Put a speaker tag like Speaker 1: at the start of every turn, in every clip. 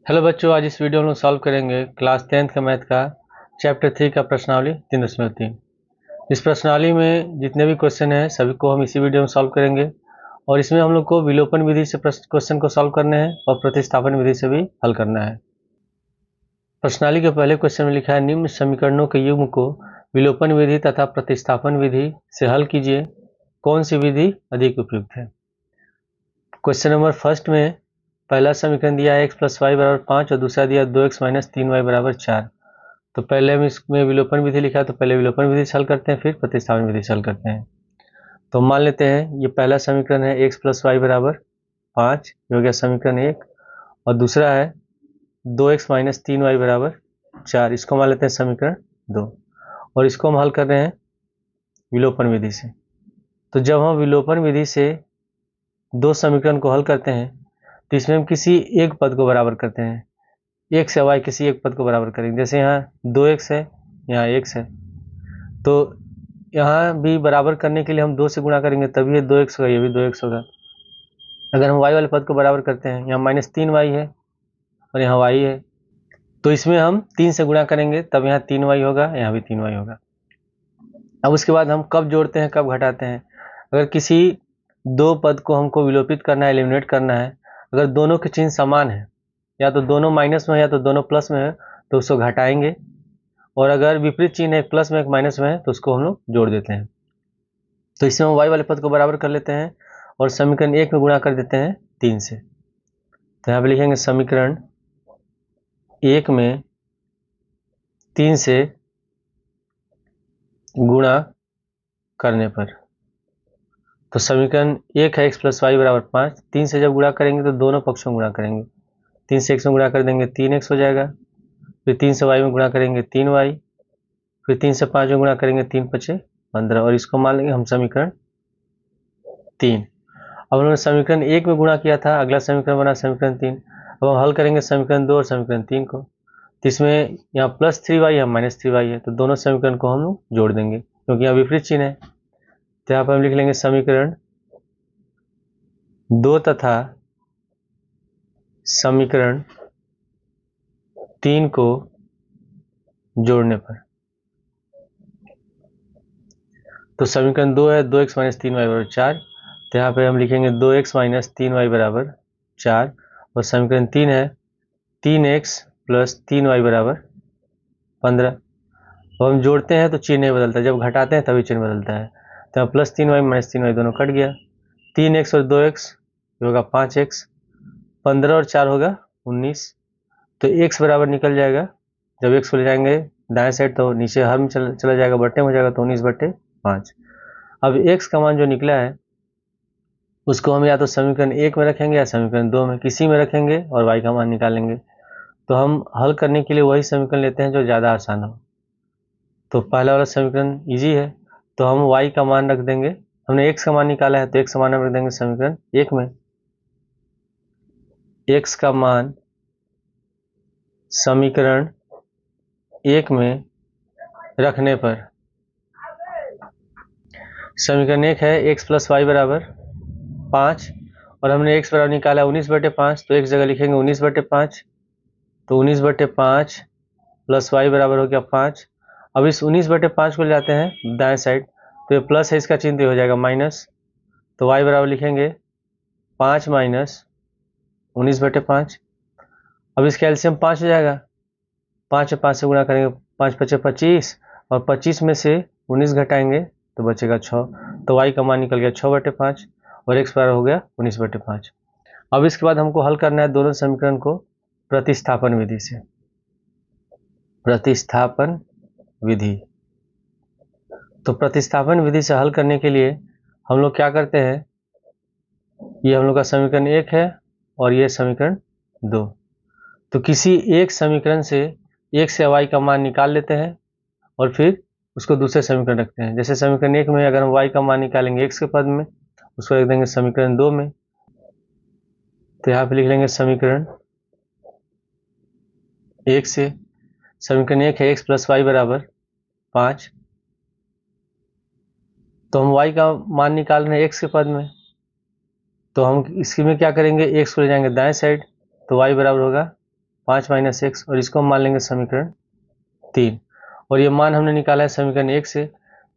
Speaker 1: Hello बच्चों, आज इस वीडियो में हम लोग सॉल्व करेंगे क्लास 10th का मैथ का चैप्टर 3 का प्रश्नावली 3.3। इस प्रश्नावली में जितने भी क्वेश्चन हैं सभी को हम इसी वीडियो में सॉल्व करेंगे और इसमें हम लोग को विलोपन विधि से क्वेश्चन को सॉल्व करने हैं और प्रतिस्थापन विधि से भी हल करना है। प्रश्नावली के पहले क्वेश्चन में लिखा है निम्न समीकरणों के युग्म को विलोपन विधि तथा प्रतिस्थापन विधि से हल कीजिए, कौन सी विधि अधिक उपयुक्त है। क्वेश्चन नंबर फर्स्ट में पहला समीकरण दिया है x प्लस वाई बराबर 5 और दूसरा दिया 2x माइनस 3y बराबर 4। तो पहले हम इसमें विलोपन विधि लिखा है तो पहले विलोपन विधि से हल करते हैं, फिर प्रतिस्थापन विधि से हल करते हैं। तो मान लेते हैं ये पहला समीकरण है x प्लस वाई बराबर 5, ये हो गया समीकरण 1, और दूसरा है 2x माइनस 3y बराबर 4, इसको मान लेते हैं समीकरण 2, और इसको हम हल कर रहे हैं विलोपन विधि से। तो जब हम विलोपन विधि से दो समीकरण को हल करते हैं तो इसमें हम किसी एक पद को बराबर करते हैं, x या y किसी एक पद को बराबर करेंगे। जैसे यहाँ 2x है, यहाँ x है, तो यहाँ भी बराबर करने के लिए हम 2 से गुणा करेंगे तभी ये 2x होगा, ये भी 2x होगा। अगर हम y वाले पद को बराबर करते हैं, यहाँ माइनस 3y है और यहाँ y है, तो इसमें हम 3 से गुणा करेंगे तब यहाँ 3y होगा, यहाँ भी 3y होगा। अब उसके बाद हम कब जोड़ते हैं कब घटाते हैं। अगर किसी दो पद को हमको विलोपित करना है, एलिमिनेट करना है, अगर दोनों के चिन्ह समान है, या तो दोनों माइनस में है या तो दोनों प्लस में है, तो उसको घटाएंगे, और अगर विपरीत चिन्ह एक प्लस में एक माइनस में है तो उसको हम लोग जोड़ देते हैं। तो इसमें हम y वाले पद को बराबर कर लेते हैं और समीकरण 1 में गुणा कर देते हैं 3 से। तो यहाँ पे लिखेंगे समीकरण 1 में 3 से गुणा करने पर, तो समीकरण 1 है x प्लस वाई बराबर 5, 3 से जब गुणा करेंगे तो दोनों पक्षों में गुणा करेंगे। 3 से x में गुणा कर देंगे 3x हो जाएगा, फिर 3 से y में गुणा करेंगे 3y, फिर 3 से 5 में गुणा करेंगे 3 पचे 15, और इसको मान लेंगे हम समीकरण 3। अब हमने समीकरण 1 में गुणा किया था, अगला समीकरण बना समीकरण 3। अब हम हल करेंगे समीकरण 2 और समीकरण 3 को, तो इसमें यहाँ प्लस 3y यहाँ माइनस 3y है, तो दोनों समीकरण को हम लोग जोड़ देंगे क्योंकि यहाँ विपरीत चिन्ह है। तो यहाँ पर हम लिख लेंगे समीकरण 2 तथा समीकरण 3 को जोड़ने पर, तो समीकरण 2 है 2x माइनस 3y बराबर 4, तो यहाँ पे हम लिखेंगे 2x माइनस 3y बराबर 4, और समीकरण 3 है 3x प्लस 3y बराबर 15। अब हम जोड़ते हैं तो चिन्ह नहीं बदलता, जब घटाते हैं तभी चिन्ह बदलता है। तो प्लस 3y माइनस 3y दोनों कट गया, 3x और 2x होगा 5x, 15 और 4 होगा 19, तो x बराबर निकल जाएगा। जब x को ले जाएंगे दाएं साइड तो नीचे हर में चला जाएगा, बट्टे में हो जाएगा, तो 19/5। अब x का मान जो निकला है उसको हम या तो समीकरण 1 में रखेंगे या समीकरण 2 में, किसी में रखेंगे और y का मान निकालेंगे। तो हम हल करने के लिए वही समीकरण लेते हैं जो ज़्यादा आसान हो। तो पहला वाला समीकरण इजी है, तो हम y का मान रख देंगे, हमने x का मान निकाला है तो x का मान हम रख देंगे समीकरण 1 में। x का मान समीकरण 1 में रखने पर, समीकरण 1 है x प्लस वाई बराबर 5, और हमने x बराबर निकाला 19/5, तो x जगह लिखेंगे 19/5, तो 19/5 प्लस वाई बराबर हो गया 5। अब इस 19/5 को ले जाते हैं दाएं साइड, तो ये प्लस है, इसका चिन्ह तो हो जाएगा माइनस, तो y बराबर लिखेंगे 5 माइनस 19/5। अब इसका एलसीएम 5 हो जाएगा, 5 और 5 से गुणा करेंगे, 5 पचे 25, और 25 में से 19 घटाएंगे तो बचेगा 6, तो y का मान निकल गया 6/5 और x बराबर हो गया 19/5। अब इसके बाद हमको हल करना है दोनों समीकरण को प्रतिस्थापन विधि से। प्रतिस्थापन विधि, तो प्रतिस्थापन विधि से हल करने के लिए हम लोग क्या करते हैं, ये हम लोग का समीकरण 1 है और ये समीकरण 2, तो किसी एक समीकरण से x या y का मान निकाल लेते हैं और फिर उसको दूसरे समीकरण रखते हैं। जैसे समीकरण 1 में अगर हम y का मान निकालेंगे x के पद में, उसको रख देंगे समीकरण 2 में, तो यहाँ पे लिख लेंगे समीकरण 1 से, समीकरण 1 है x प्लस वाई बराबर 5, तो हम y का मान निकाल रहे हैं x के पद में, तो हम इसके में क्या करेंगे, x को ले जाएंगे दाएं साइड, तो y बराबर होगा 5 माइनस एक्स, और इसको हम मान लेंगे समीकरण 3। और ये मान हमने निकाला है समीकरण 1 से,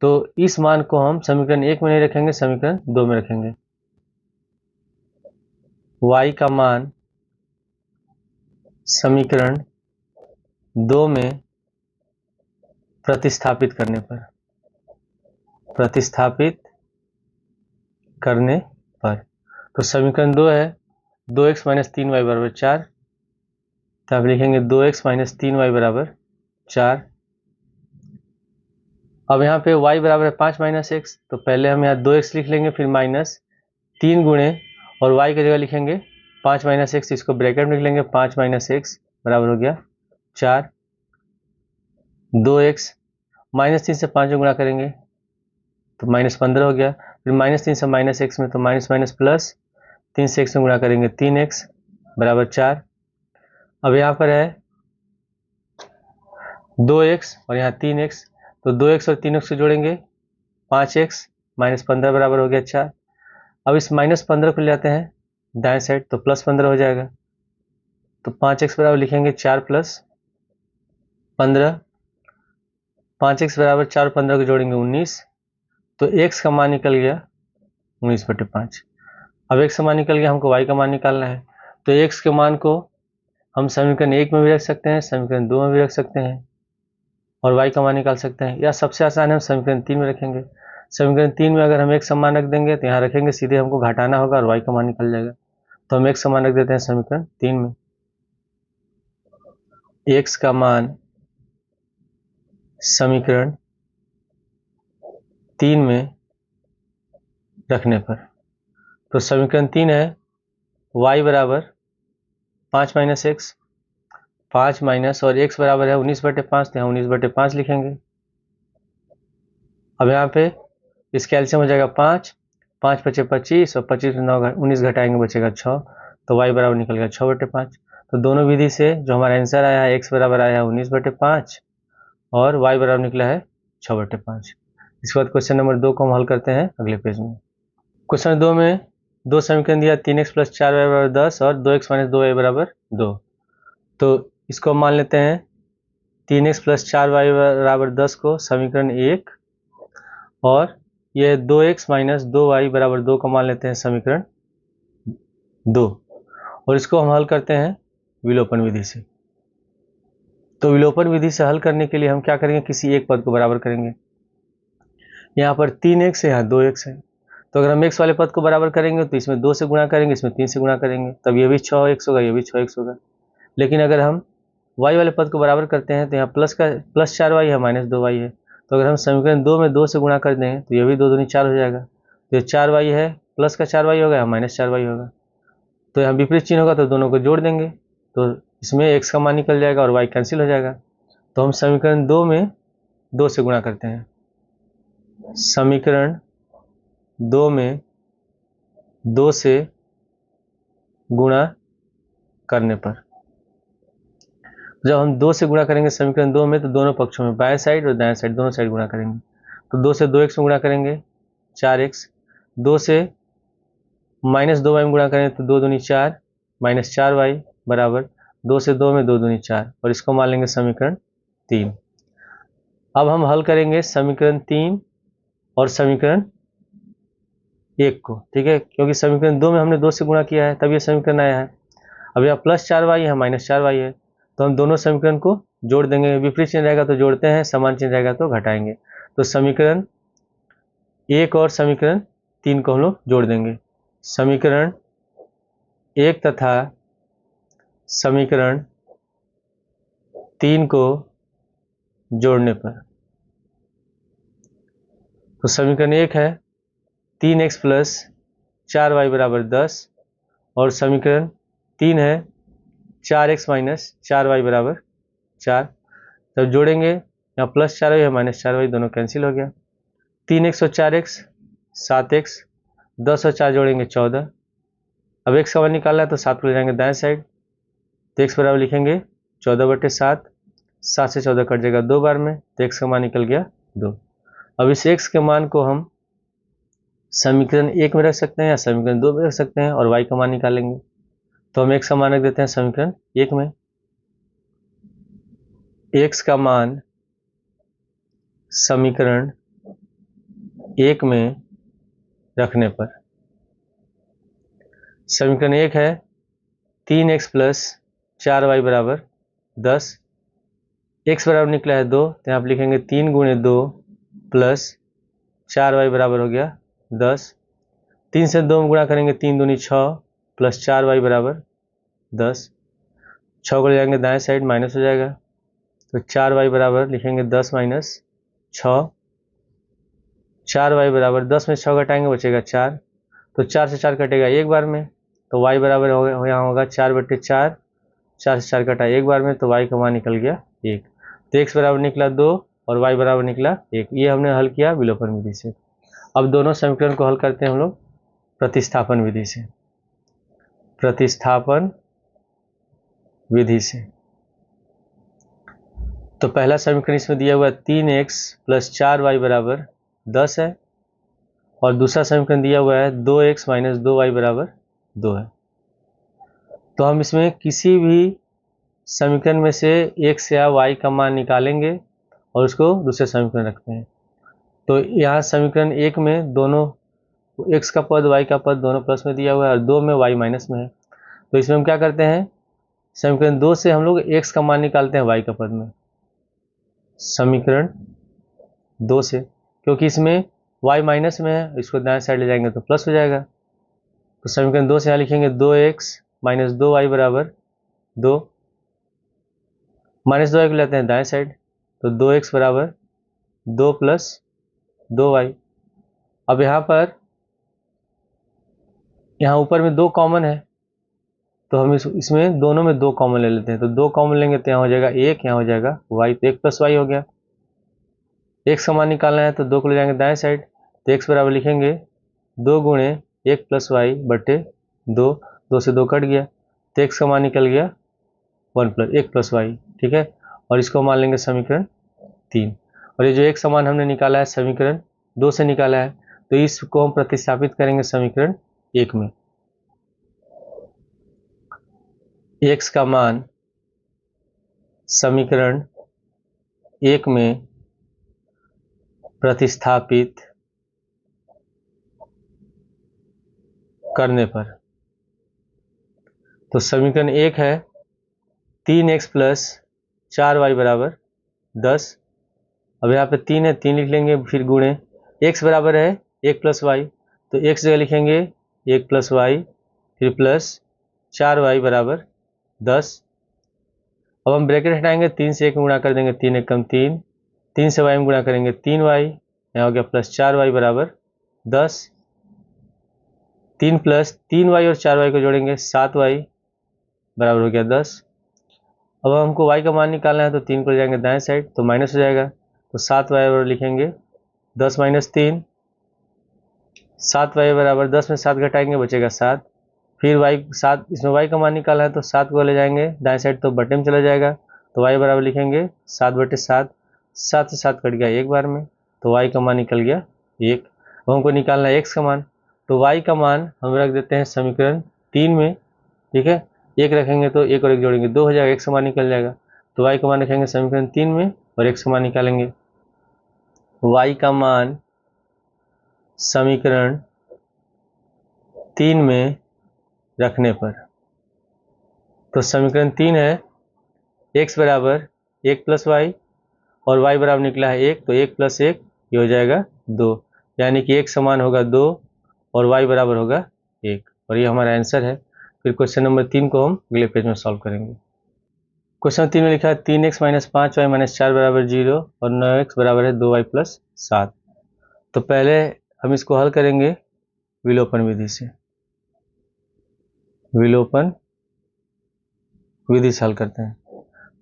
Speaker 1: तो इस मान को हम समीकरण 1 में नहीं रखेंगे, समीकरण 2 में रखेंगे। y का मान समीकरण 2 में प्रतिस्थापित करने पर तो समीकरण 2 है 2x माइनस 3y बराबर 4, तो आप लिखेंगे 2x माइनस 3y बराबर 4। अब यहाँ पे y बराबर है 5 माइनस एक्स, तो पहले हम यहाँ 2x लिख लेंगे, फिर माइनस 3 गुणे और y की जगह लिखेंगे 5 माइनस एक्स, इसको ब्रैकेट में लिख लेंगे, 5 माइनस एक्स बराबर हो गया 4। 2x माइनस 3 से 5 में गुणा करेंगे तो माइनस 15 हो गया, फिर माइनस 3 से माइनस एक्स में, तो माइनस माइनस प्लस 3 से एक्स में गुणा करेंगे 3x बराबर 4। अब यहाँ पर है 2x और यहाँ 3x, तो 2x और 3x को जोड़ेंगे 5x माइनस 15 बराबर हो गया 4। अब इस माइनस 15 को ले जाते हैं दाएं साइड, तो प्लस 15 हो जाएगा, तो 5x बराबर लिखेंगे 4 प्लस 15, 5x बराबर 4 और 15 को जोड़ेंगे 19, तो x का मान निकल गया 19/5। अब x का मान निकल गया, हमको y का मान निकालना है, तो x के मान को हम समीकरण 1 में भी रख सकते हैं, समीकरण 2 में भी रख सकते हैं, और y का मान निकाल सकते हैं, या सबसे आसान है हम समीकरण 3 में रखेंगे। समीकरण 3 में अगर हम x का मान रख देंगे तो यहाँ रखेंगे, सीधे हमको घटाना होगा और y का मान निकल जाएगा, तो हम x का मान रख देते हैं समीकरण 3 में। x का मान समीकरण 3 में रखने पर, तो समीकरण 3 है y बराबर 5 माइनस एक्स, 5 माइनस और x बराबर है 19/5, तो यहाँ 19/5 लिखेंगे। अब यहाँ पे इसका एलसीएम हो जाएगा 5, 5 × 25 और 25 में 19 घटाएंगे बचेगा 6, तो y बराबर निकल गया 6/5। तो दोनों विधि से जो हमारा आंसर आया है x बराबर आया है 19/5 और y बराबर निकला है 6/5। इसके बाद क्वेश्चन नंबर 2 को हम हल करते हैं अगले पेज में। क्वेश्चन 2 में दो समीकरण दिया 3x प्लस 4y बराबर 10 और 2x माइनस 2y बराबर 2। तो इसको हम मान लेते हैं 3x प्लस 4y बराबर 10 को समीकरण 1, और ये 2x माइनस 2y बराबर 2 को मान लेते हैं समीकरण 2, और इसको हम हल करते हैं विलोपन विधि से। तो विलोपन विधि से हल करने के लिए हम क्या करेंगे, किसी एक पद को बराबर करेंगे। यहाँ पर 3x है, यहाँ 2x है, तो अगर हम x वाले पद को बराबर करेंगे तो इसमें 2 से गुणा करेंगे, इसमें 3 से गुणा करेंगे, तब ये भी 6x होगा, ये भी 6x होगा। लेकिन अगर हम y वाले पद को बराबर करते हैं तो यहाँ प्लस 4y है, माइनस 2y है, तो अगर हम समीकरण 2 में 2 से गुणा कर दें तो ये भी 2 दूनी 4 हो जाएगा, तो ये 4y है, प्लस का 4y होगा, यहाँ माइनस 4y होगा, तो यहाँ विपरीत चिन्ह होगा, तो दोनों को जोड़ देंगे, तो इसमें x का मान निकल जाएगा और y कैंसिल हो जाएगा। तो हम समीकरण 2 में 2 से गुणा करते हैं, समीकरण 2 में 2 से गुणा करने पर, जब हम 2 से गुणा करेंगे समीकरण 2 में, तो दोनों पक्षों में बाएं साइड और दाएं साइड दोनों साइड गुणा करेंगे, तो 2 से 2x में गुणा करेंगे 4x, 2 से माइनस 2y में गुणा करेंगे तो 2 दूनी 4 माइनस 4y बराबर 2 से 2 में 2 दूनी 4, और इसको मान लेंगे समीकरण 3। अब हम हल करेंगे समीकरण 3 और समीकरण 1 को, ठीक है, क्योंकि समीकरण 2 में हमने 2 से गुणा किया है तब ये समीकरण आया है। अब यहाँ प्लस 4y है, माइनस 4y है, तो हम दोनों समीकरण को जोड़ देंगे, विपरीत चिन्ह रहेगा तो जोड़ते हैं, समान चिन्ह रहेगा तो घटाएंगे, तो समीकरण 1 और समीकरण 3 को हम लोग जोड़ देंगे। समीकरण 1 तथा समीकरण 3 को जोड़ने पर, तो समीकरण 1 है 3x प्लस 4y बराबर 10, और समीकरण 3 है 4x माइनस 4y बराबर 4। तब जोड़ेंगे, यहाँ प्लस 4y है, माइनस 4y, दोनों कैंसिल हो गया, 3x और 4x 7x, 10 और 4 जोड़ेंगे 14। अब x का मान निकालना है तो 7 को ले जाएंगे दाएं साइड, तो x बराबर लिखेंगे 14/7, 7 से 14 कट जाएगा 2 बार में, तो x का मान निकल गया 2। अब इस x के मान को हम समीकरण 1 में रख सकते हैं या समीकरण 2 में रख सकते हैं, और y का मान निकालेंगे, तो हम x का मान रख देते हैं समीकरण 1 में। x का मान समीकरण 1 में रखने पर। समीकरण 1 है 3x प्लस 4y बराबर 10। x बराबर निकला है 2, तो यहाँ आप लिखेंगे 3 गुणे 2 प्लस 4y बराबर हो गया 10। 3 से 2 में गुणा करेंगे 3 दूनी 6 प्लस 4y बराबर 10। 6 को ले जाएंगे दाएं साइड, माइनस हो जाएगा, तो 4y बराबर लिखेंगे 10 माइनस 6। 4y बराबर 10 में 6 घटाएंगे बचेगा 4, तो 4 से 4 कटेगा एक बार में, तो y बराबर यहाँ होगा 4/4। 4 से 4 कटा एक बार में, तो y का मान निकल गया 1। तो x बराबर निकला 2 और y बराबर निकला 1। ये हमने हल किया विलोपन विधि से। अब दोनों समीकरण को हल करते हैं हम लोग प्रतिस्थापन विधि से। प्रतिस्थापन विधि से तो पहला समीकरण इसमें दिया हुआ 3x प्लस 4y बराबर 10 है, और दूसरा समीकरण दिया हुआ है 2x माइनस 2y बराबर 2 है। तो हम इसमें किसी भी समीकरण में से x या y का मान निकालेंगे और उसको दूसरे समीकरण रखते हैं। तो यहाँ समीकरण 1 में दोनों x का पद y का पद दोनों प्लस में दिया हुआ है और 2 में y माइनस में है। तो इसमें हम क्या करते हैं, समीकरण 2 से हम लोग x का मान निकालते हैं y का पद में। समीकरण 2 से, क्योंकि इसमें y माइनस में है, इसको दाएं साइड ले जाएंगे तो प्लस हो जाएगा। तो समीकरण 2 से यहाँ लिखेंगे 2x माइनस 2y बराबर 2। माइनस 2y को लेते हैं दाएं साइड, तो 2x बराबर 2 प्लस 2y। अब यहाँ ऊपर में 2 कॉमन है, तो हम इसमें दोनों में 2 कॉमन ले लेते हैं। तो 2 कॉमन लेंगे तो यहाँ हो जाएगा 1, यहाँ हो जाएगा y, तो 1 प्लस y हो गया। x का मान निकालना है तो 2 को ले जाएंगे दाएं साइड, तो x बराबर लिखेंगे 2 गुणे 1 प्लस वाई बटे 2। 2 से 2 कट गया, तो x का मान निकल गया 1 प्लस वाई, ठीक है। और इसको मान लेंगे समीकरण 3। और ये जो x का मान हमने निकाला है समीकरण 2 से निकाला है, तो इसको हम प्रतिस्थापित करेंगे समीकरण 1 में। x का मान समीकरण 1 में प्रतिस्थापित करने पर, तो समीकरण 1 है 3x प्लस 4y बराबर 10। अब यहाँ पे 3 है, 3 लिख लेंगे, फिर गुणे x बराबर है 1 प्लस वाई, तो x जगह लिखेंगे 1 प्लस वाई, फिर प्लस 4y बराबर 10। अब हम ब्रैकेट हटाएंगे, 3 से 1 में गुणा कर देंगे, 3 1 कम 3, 3 से y में गुणा करेंगे 3y, यहाँ हो गया प्लस 4y बराबर 10। 3 प्लस 3y और 4y को जोड़ेंगे 7y बराबर हो गया 10। अब हमको y का मान निकालना है, तो 3 को ले जाएंगे दाएं साइड, तो माइनस हो जाएगा, तो 7y बराबर लिखेंगे 10 माइनस 3। 7y बराबर 10 में 7 घटाएंगे बचेगा 7। फिर y 7, इसमें y का मान निकाला है तो 7 को ले जाएंगे दाएं साइड, तो बटे में चला जाएगा, तो y बराबर लिखेंगे 7/7। 7 से 7 कट गया एक बार में, तो y का मान निकल गया 1। अब हमको निकालना है x का मान, तो y का मान हम रख देते हैं समीकरण 3 में, ठीक है। 1 रखेंगे तो 1 और 1 जोड़ेंगे 2 हो जाएगा, x का मान निकल जाएगा। तो y का मान रखेंगे समीकरण 3 में और x का मान निकालेंगे। y का मान समीकरण 3 में रखने पर, तो समीकरण 3 है x बराबर 1 प्लस वाई और y बराबर निकला है 1, तो 1 प्लस 1 ये हो जाएगा 2, यानी कि x समान होगा 2 और y बराबर होगा 1, और ये हमारा आंसर है। फिर क्वेश्चन नंबर 3 को हम अगले पेज में सॉल्व करेंगे। क्वेश्चन 3 में लिखा है 3x माइनस 5y माइनस 4 बराबर 0 और 9x बराबर है 2y प्लस 7। तो पहले हम इसको हल करेंगे विलोपन विधि से। विलोपन विधि से हल करते हैं।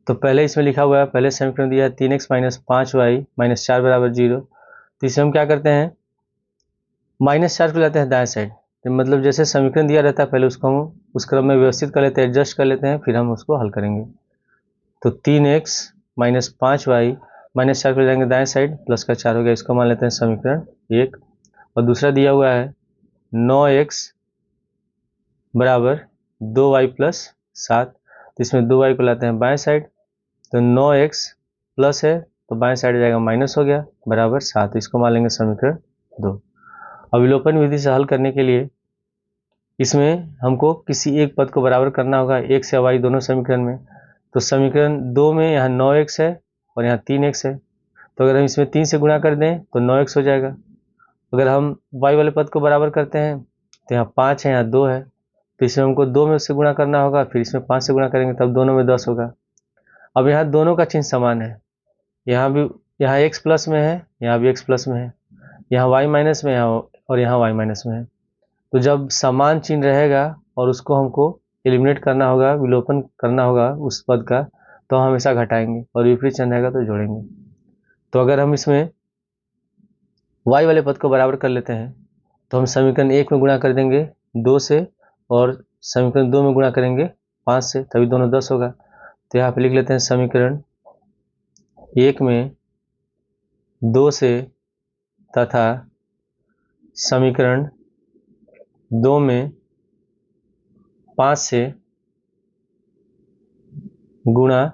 Speaker 1: तो पहले इसमें लिखा हुआ है, पहले समीकरण दिया है 3x माइनस 5y माइनस 4 बराबर 0। तो इसे हम क्या करते हैं, माइनस 4 को लाते हैं दाएं साइड, तो मतलब जैसे समीकरण दिया रहता है पहले उसको हम उस क्रम में व्यवस्थित कर लेते हैं, एडजस्ट कर लेते हैं, फिर हम उसको हल करेंगे। तो 3x माइनस 5y माइनस 4 को ले जाएंगे दाएं साइड, प्लस का 4 हो गया, इसको मान लेते हैं समीकरण 1। और दूसरा दिया हुआ है 9x बराबर 2y प्लस 7, तो इसमें 2y को लाते हैं बाएं साइड, तो 9x प्लस है तो बाएं साइड जाएगा माइनस हो गया, बराबर 7। इसको मान लेंगे समीकरण 2। अविलोपन विधि से हल करने के लिए इसमें हमको किसी एक पद को बराबर करना होगा, x या y दोनों समीकरण में। तो समीकरण 2 में यहाँ 9x है और यहाँ 3x है, तो अगर हम इसमें 3 से गुणा कर दें तो 9x हो जाएगा। अगर हम y वाले पद को बराबर करते हैं तो यहाँ 5 है, यहाँ 2 है, तो इसमें हमको 2 में उससे गुणा करना होगा, फिर इसमें 5 से गुणा करेंगे तब दोनों में 10 होगा। अब यहाँ दोनों का चिन्ह समान है, यहाँ भी, यहाँ x प्लस में है, यहाँ भी x प्लस में है, यहाँ y माइनस में है और यहाँ y माइनस में है। तो जब समान चिन्ह रहेगा और उसको हमको एलिमिनेट करना होगा, विलोपन करना होगा उस पद का, तो हम हमेशा घटाएंगे, और विपरीत चिन्ह रहेगा तो जोड़ेंगे। तो अगर हम इसमें y वाले पद को बराबर कर लेते हैं तो हम समीकरण 1 में गुणा कर देंगे 2 से, और समीकरण 2 में गुणा करेंगे 5 से, तभी दोनों 10 होगा। तो यहाँ पे लिख लेते हैं समीकरण 1 में 2 से तथा समीकरण 2 में 5 से गुणा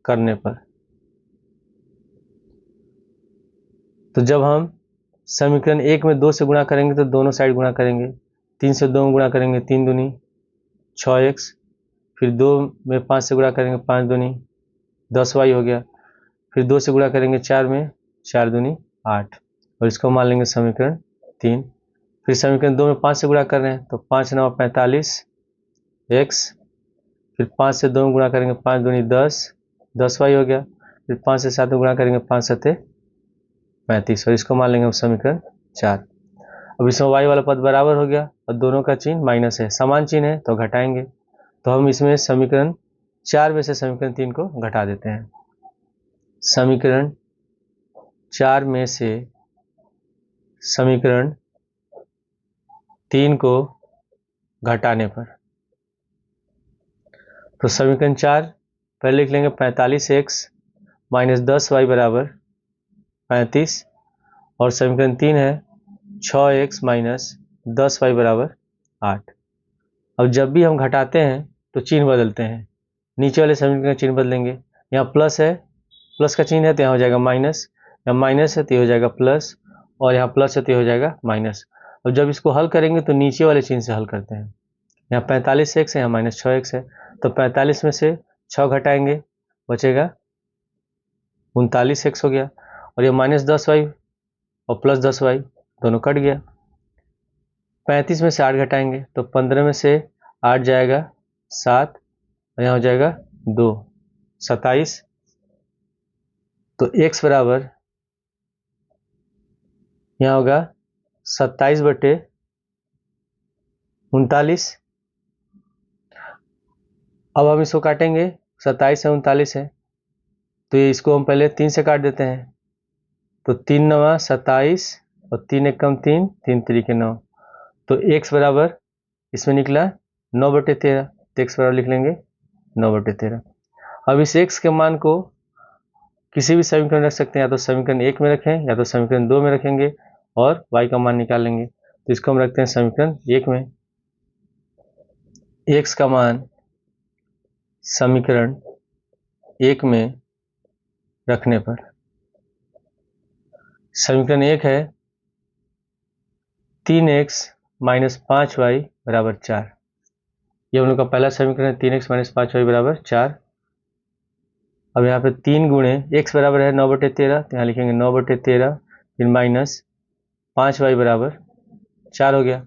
Speaker 1: करने पर। तो जब हम समीकरण 1 में 2 से गुणा करेंगे तो दोनों साइड गुणा करेंगे, 3 से 2 में गुणा करेंगे 3 दूनी 6x, फिर 2 में 5 से गुणा करेंगे 5 दूनी 10y हो गया, फिर 2 से गुणा करेंगे 4 में 4 दूनी 8, और इसको मान लेंगे समीकरण 3। फिर समीकरण 2 में 5 से गुणा कर रहे हैं तो 5 9 45x, फिर 5 से 2 में गुणा करेंगे 5 दूनी 10y हो गया, फिर 5 से 7 में गुणा करेंगे 5 7 35, और इसको मान लेंगे हम समीकरण 4। अब इसमें y वाला पद बराबर हो गया और दोनों का चिन्ह माइनस है, समान चिन्ह है तो घटाएंगे। तो हम इसमें समीकरण 4 में से समीकरण 3 को घटा देते हैं। समीकरण 4 में से समीकरण 3 को घटाने पर, तो समीकरण 4 पहले लिख लेंगे 45x माइनस 10y बराबर 35, और समीकरण 3 है 6x माइनस 10y बराबर 8। अब जब भी हम घटाते हैं तो चिन्ह बदलते हैं, नीचे वाले समीकरण का चिन्ह बदलेंगे। यहाँ प्लस है, प्लस का चिन्ह है तो यहाँ हो जाएगा माइनस, यहाँ माइनस है तो ये हो जाएगा प्लस, और यहाँ प्लस है तो ये हो जाएगा माइनस। अब जब इसको हल करेंगे तो नीचे वाले चिन्ह से हल करते हैं। यहाँ 45x है, यहाँ माइनस 6x है, तो 45 में से 6 घटाएंगे, बचेगा 39x हो गया, और ये माइनस 10y और प्लस 10y दोनों कट गया। 35 में से 8 घटाएंगे तो 15 में से 8 जाएगा 7, और यहाँ हो जाएगा 2 27। तो x बराबर यहाँ होगा 27/39। अब हम इसको काटेंगे, 27 है 39 है, तो ये इसको हम पहले 3 से काट देते हैं, तो 3 9 27 और 3 1 कम 3 3 3 के 9, तो x बराबर इसमें निकला 9/13, तो x बराबर लिख लेंगे 9/13। अब इस x के मान को किसी भी समीकरण रख सकते हैं, या तो समीकरण 1 में रखें या तो समीकरण 2 में रखेंगे, और y का मान निकाल लेंगे। तो इसको हम रखते हैं समीकरण 1 में। x का मान समीकरण 1 में रखने पर, समीकरण 1 है 3x माइनस 5y बराबर 4। ये हम लोग का पहला समीकरण है, 3x माइनस 5y बराबर 4। अब यहाँ पे 3 गुणे x बराबर है 9/13, तो यहाँ लिखेंगे 9/13, फिर माइनस 5y बराबर 4 हो गया।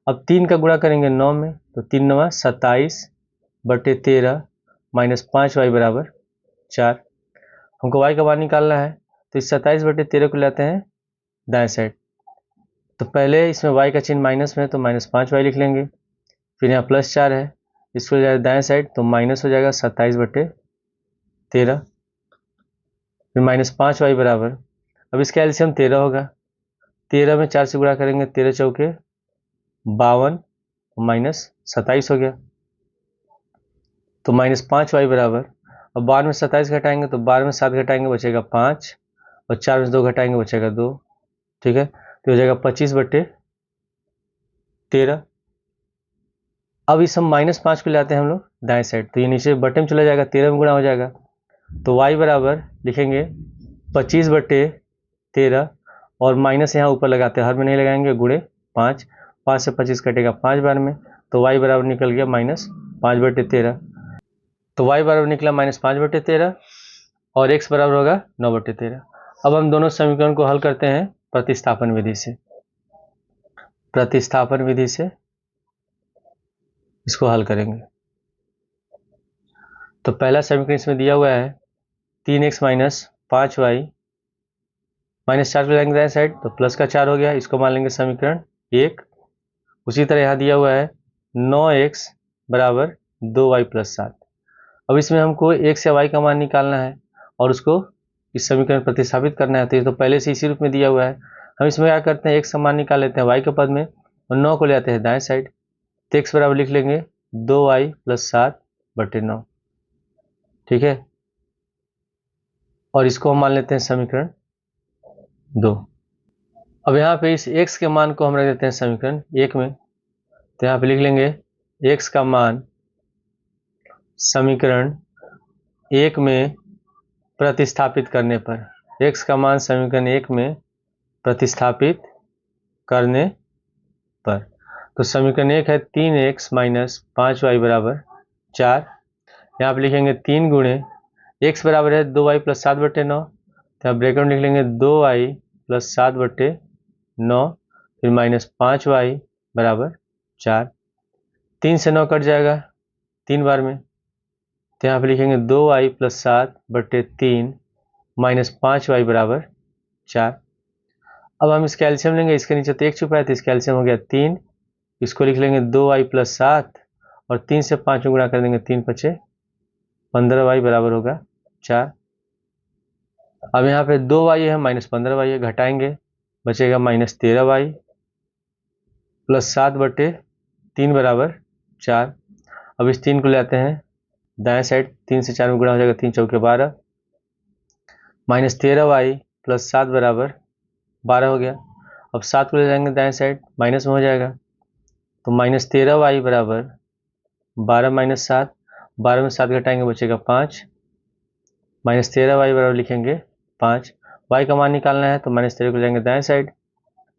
Speaker 1: अब 3 का गुणा करेंगे 9 में, तो 3 9 27/13 माइनस 5y बराबर 4। हमको y का मान निकालना है, तो इस 27/13 को लेते हैं दाएं साइड, तो पहले इसमें y का चिन्ह माइनस में है तो माइनस 5y लिख लेंगे, फिर यहाँ प्लस 4 है, इसको ले जाए दाएं साइड तो माइनस हो जाएगा 27/13, फिर माइनस 5y बराबर, अब इसका एलसीएम 13 होगा, 13 में 4 से गुणा करेंगे, 13 चौके 52 माइनस 27 हो गया, तो माइनस 5y बराबर, अब 12 में 27 घटाएंगे तो 12 में 7 घटाएंगे बचेगा 5, और 4 में 2 घटाएंगे बचेगा 2, ठीक है, तो हो जाएगा 25/13। अब इस हम माइनस 5 को लाते हैं हम लोग दाएं साइड, तो ये नीचे बटे में चला जाएगा, 13 में गुणा हो जाएगा, तो y बराबर लिखेंगे 25/13 और माइनस यहाँ ऊपर लगाते हैं, हर में नहीं लगाएंगे, गुणे 5, 5 से 25 कटेगा 5 बार में, तो y बराबर निकल गया -5/13। तो y बराबर निकला -5/13 और x बराबर होगा 9/13। अब हम दोनों समीकरण को हल करते हैं प्रतिस्थापन विधि से। प्रतिस्थापन विधि से इसको हल करेंगे। तो पहला समीकरण इसमें दिया हुआ है 3x - 5y -4 को लेंगे दाएं साइड तो प्लस का 4 हो गया, इसको मान लेंगे समीकरण 1। उसी तरह यहाँ दिया हुआ है 9x बराबर 2y + 7। अब इसमें हमको x या y का मान निकालना है और उसको इस समीकरण प्रतिस्थापित करना है, तो ये तो पहले से इसी रूप में दिया हुआ है। हम इसमें क्या करते हैं, x का मान निकाल लेते हैं y के पद में और 9 को ले आते हैं दाएं साइड, तो x बराबर लिख लेंगे 2y + 7/9। ठीक है, और इसको हम मान लेते हैं समीकरण 2। अब यहाँ पे इस x के मान को हम रख देते हैं समीकरण 1 में, तो यहाँ पे लिख लेंगे x का मान समीकरण 1 में प्रतिस्थापित करने पर, x का मान समीकरण 1 में प्रतिस्थापित करने पर, तो समीकरण 1 है 3x - 5y बराबर 4। यहाँ पे लिखेंगे 3 गुणे x बराबर है 2y + 7/9, तो यहाँ ब्रैकेट में लिख लेंगे 2y + 7/9 फिर -5y बराबर 4। 3 से 9 कट जाएगा 3 बार में, तो यहाँ पे लिखेंगे 2y + 7/3 -5y बराबर 4। अब हम इसका एलसीएम लेंगे, इसके नीचे तो 1 छुपा है तो इसका एलसीएम हो गया 3, इसको लिख लेंगे 2y + 7 और 3 से 5 में गुणा कर देंगे 3 × 5 = 15y बराबर होगा 4। अब यहाँ पे 2y है -15y है, घटाएंगे बचेगा -13y + 7/3 बराबर 4। अब इस 3 को ले आते हैं दाएं साइड, 3 से 4 में गुणा हो जाएगा 3 × 4 = 12, -13y + 7 बराबर 12 हो गया। अब 7 को ले जाएंगे दाएं साइड, माइनस में हो जाएगा, तो -13y बराबर 12 - 7, 12 में 7 घटाएंगे बचेगा 5, -13y बराबर लिखेंगे 5। y का मान निकालना है तो -13 को जाएंगे दाएं साइड,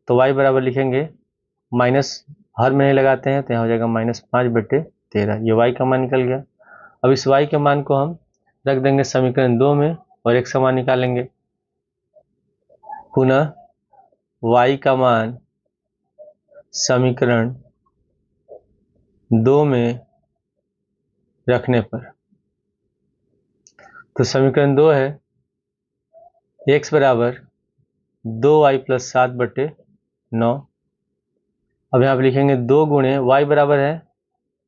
Speaker 1: तो y बराबर लिखेंगे माइनस, हर में नहीं लगाते हैं तो यहाँ हो जाएगा -5/13, ये y का मान निकल गया। अब इस y के मान को हम रख देंगे समीकरण 2 में और x का मान निकालेंगे। पुनः y का मान समीकरण 2 में रखने पर, तो समीकरण 2 है x बराबर 2y + 7/9। अब यहाँ पे लिखेंगे 2 गुणे y बराबर है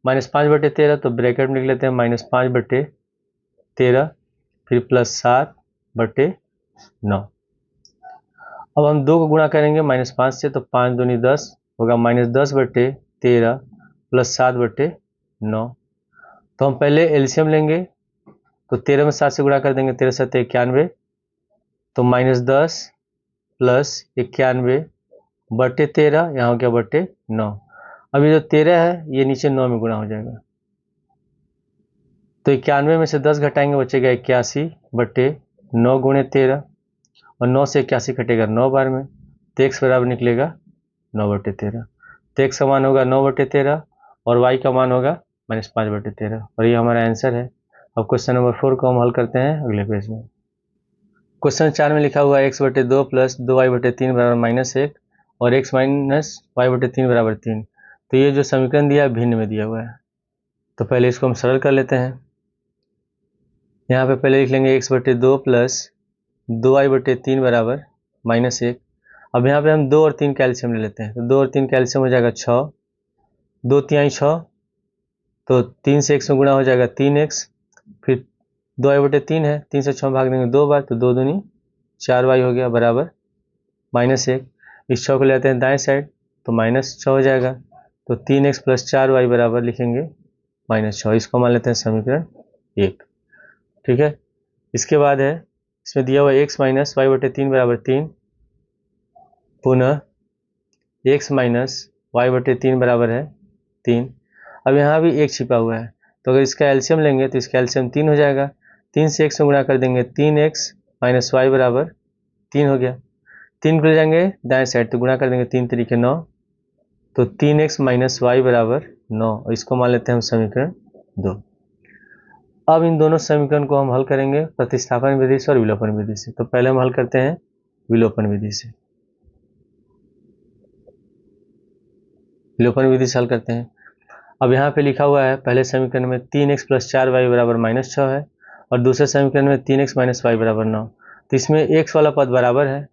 Speaker 1: -5/13, तो ब्रैकेट में लिख लेते हैं -5/13 फिर +7/9। अब हम 2 को गुणा करेंगे -5 से, तो 5 दूनी 10 होगा -10/13 + 7/9। तो हम पहले एलसीएम लेंगे, तो 13 में 7 से गुणा कर देंगे, 13 × 7 = 91, तो -10 + 91/13 यहाँ हो गया /9। अब ये जो 13 है ये नीचे 9 में गुणा हो जाएगा, तो 91 में से 10 घटाएंगे बचेगा 81/9 गुणे 13 और 9 से 81 कटेगा 9 बार में, तो x बराबर निकलेगा 9/13। तो x का मान होगा 9/13 और y का मान होगा -5/13 और ये हमारा आंसर है। अब क्वेश्चन नंबर 4 को हम हल करते हैं अगले पेज में। क्वेश्चन 4 में लिखा हुआ है x/2 + 2y/3 बराबर -1 और x - y/3 बराबर 3। तो ये जो समीकरण दिया है भिन्न में दिया हुआ है, तो पहले इसको हम सरल कर लेते हैं। यहाँ पे पहले लिख लेंगे x/2 + 2y/3 बराबर -1। अब यहाँ पे हम 2 और 3 कैल्शियम ले लेते हैं, तो 2 और 3 कैल्शियम हो जाएगा 6, 2 × 3 = 6, तो 3 से x में गुणा हो जाएगा 3x, फिर 2y/3 है, 3 से 6 भाग देंगे 2 बार, तो 2 दूनी 4y हो गया बराबर -1। इस 6 को ले आते हैं दाएं साइड, तो -6 हो जाएगा, तो 3x + 4y बराबर लिखेंगे -6। इसको मान लेते हैं समीकरण 1। ठीक है, इसके बाद है इसमें दिया हुआ x - y/3 बराबर 3, पुनः x - y/3 बराबर है 3। अब यहाँ भी 1 छिपा हुआ है, तो अगर इसका एलसीएम लेंगे तो इसका एलसीएम 3 हो जाएगा, 3 से x में गुणा कर देंगे 3x माइनस वाई बराबर 3 हो गया। 3 को ले जाएंगे दाएं साइड तो गुणा कर देंगे 3 तरीके 9, तो 3x माइनस वाई बराबर 9, और इसको मान लेते हैं हम समीकरण 2। अब इन दोनों समीकरण को हम हल करेंगे प्रतिस्थापन विधि से और विलोपन विधि से। तो पहले हम हल करते हैं विलोपन विधि से। विलोपन विधि से हल करते हैं। अब यहाँ पे लिखा हुआ है पहले समीकरण में 3x प्लस 4y बराबर -6 है, और दूसरे समीकरण में 3x माइनस वाई बराबर 9। तो इसमें x वाला पद बराबर है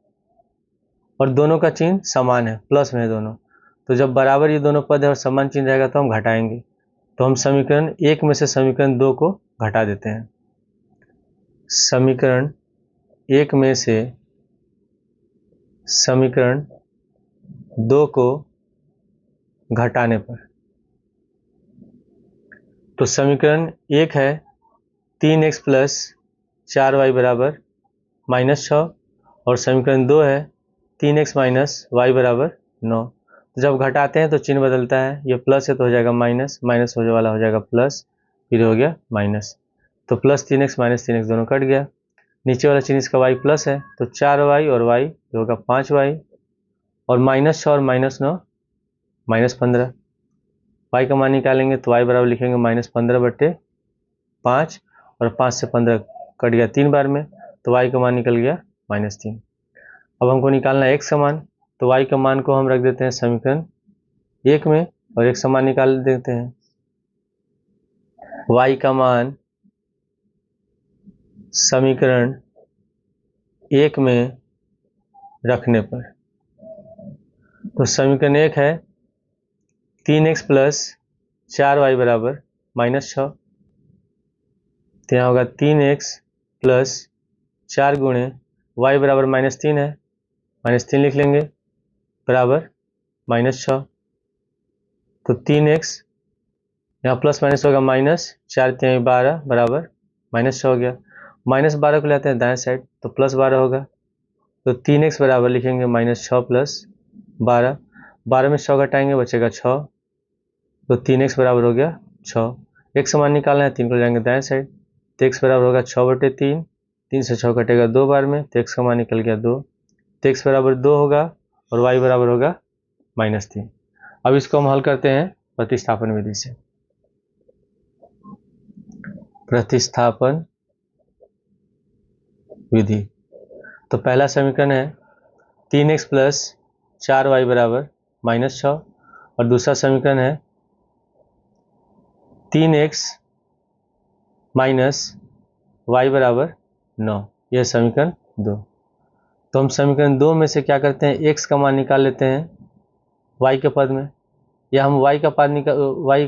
Speaker 1: और दोनों का चिन्ह समान है, प्लस में है दोनों। तो जब बराबर ये दोनों पद है और समान चिन्ह रहेगा तो हम घटाएंगे। तो हम समीकरण 1 में से समीकरण 2 को घटा देते हैं। समीकरण 1 में से समीकरण 2 को घटाने पर, तो समीकरण 1 है 3x प्लस 4y बराबर -6, और समीकरण 2 है 3x माइनस वाई बराबर 9। तो जब घटाते हैं तो चिन्ह बदलता है, ये प्लस है तो हो जाएगा माइनस, माइनस होने वाला हो जाएगा प्लस, फिर हो गया माइनस। तो प्लस 3x माइनस 3x दोनों कट गया। नीचे वाला चिन्ह इसका y प्लस है तो 4y और y जो होगा 5y, और -6 और -9 -15। y का मान निकालेंगे तो y बराबर लिखेंगे -15/5, और 5 से 15 कट गया 3 बार में, तो y का मान निकल गया -3। अब हमको निकालना है x का मान, तो y का मान को हम रख देते हैं समीकरण 1 में और x का मान निकाल देते हैं। y का मान समीकरण 1 में रखने पर, तो समीकरण 1 है 3x प्लस 4y बराबर -6, तो यहाँ होगा 3x प्लस 4 गुणे y बराबर -3 है, -3 लिख लेंगे बराबर -6। तो 3x यहाँ प्लस माइनस होगा माइनस, 4 3 12 बराबर -6 हो गया। -12 को लेते हैं दाएं साइड तो +12 होगा, तो 3x बराबर लिखेंगे -6 प्लस 12, 12 में 6 घटाएंगे बचेगा 6, तो 3x बराबर हो गया 6। x का मान निकालना है, 3 को ले जाएंगे दाएं साइड तो x बराबर होगा 6/3, 3 से 6 कटेगा 2 बार में, तो x का मान निकल गया 2, तो x बराबर 2 होगा और y बराबर होगा -3। अब इसको हम हल करते हैं प्रतिस्थापन विधि से। प्रतिस्थापन विधि, तो पहला समीकरण है 3x प्लस 4y बराबर -6, और दूसरा समीकरण है 3x माइनस वाई बराबर 9, यह समीकरण 2। तो हम समीकरण 2 में से क्या करते हैं, x का मान निकाल लेते हैं y के पद में, या हम y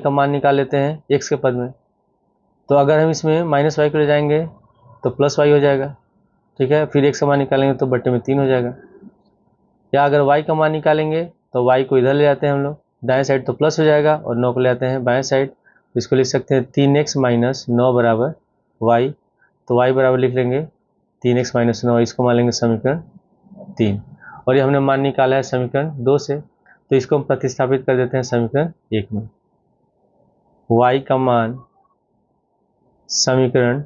Speaker 1: का मान निकाल लेते हैं x के पद में। तो अगर हम इसमें -y को ले जाएंगे तो +y हो जाएगा, ठीक है। फिर x का मान निकालेंगे तो बट्टे में 3 हो जाएगा। या अगर y का मान निकालेंगे तो y को इधर ले जाते हैं हम लोग दाएं साइड तो प्लस हो जाएगा, और 9 को ले जाते हैं बाएं साइड, इसको लिख सकते हैं 3x माइनस 9 बराबर y, तो y बराबर लिख लेंगे 3x माइनस 9, इसको मान लेंगे समीकरण 3। और ये हमने मान निकाला है समीकरण 2 से, तो इसको हम प्रतिस्थापित कर देते हैं समीकरण 1 में। y का मान समीकरण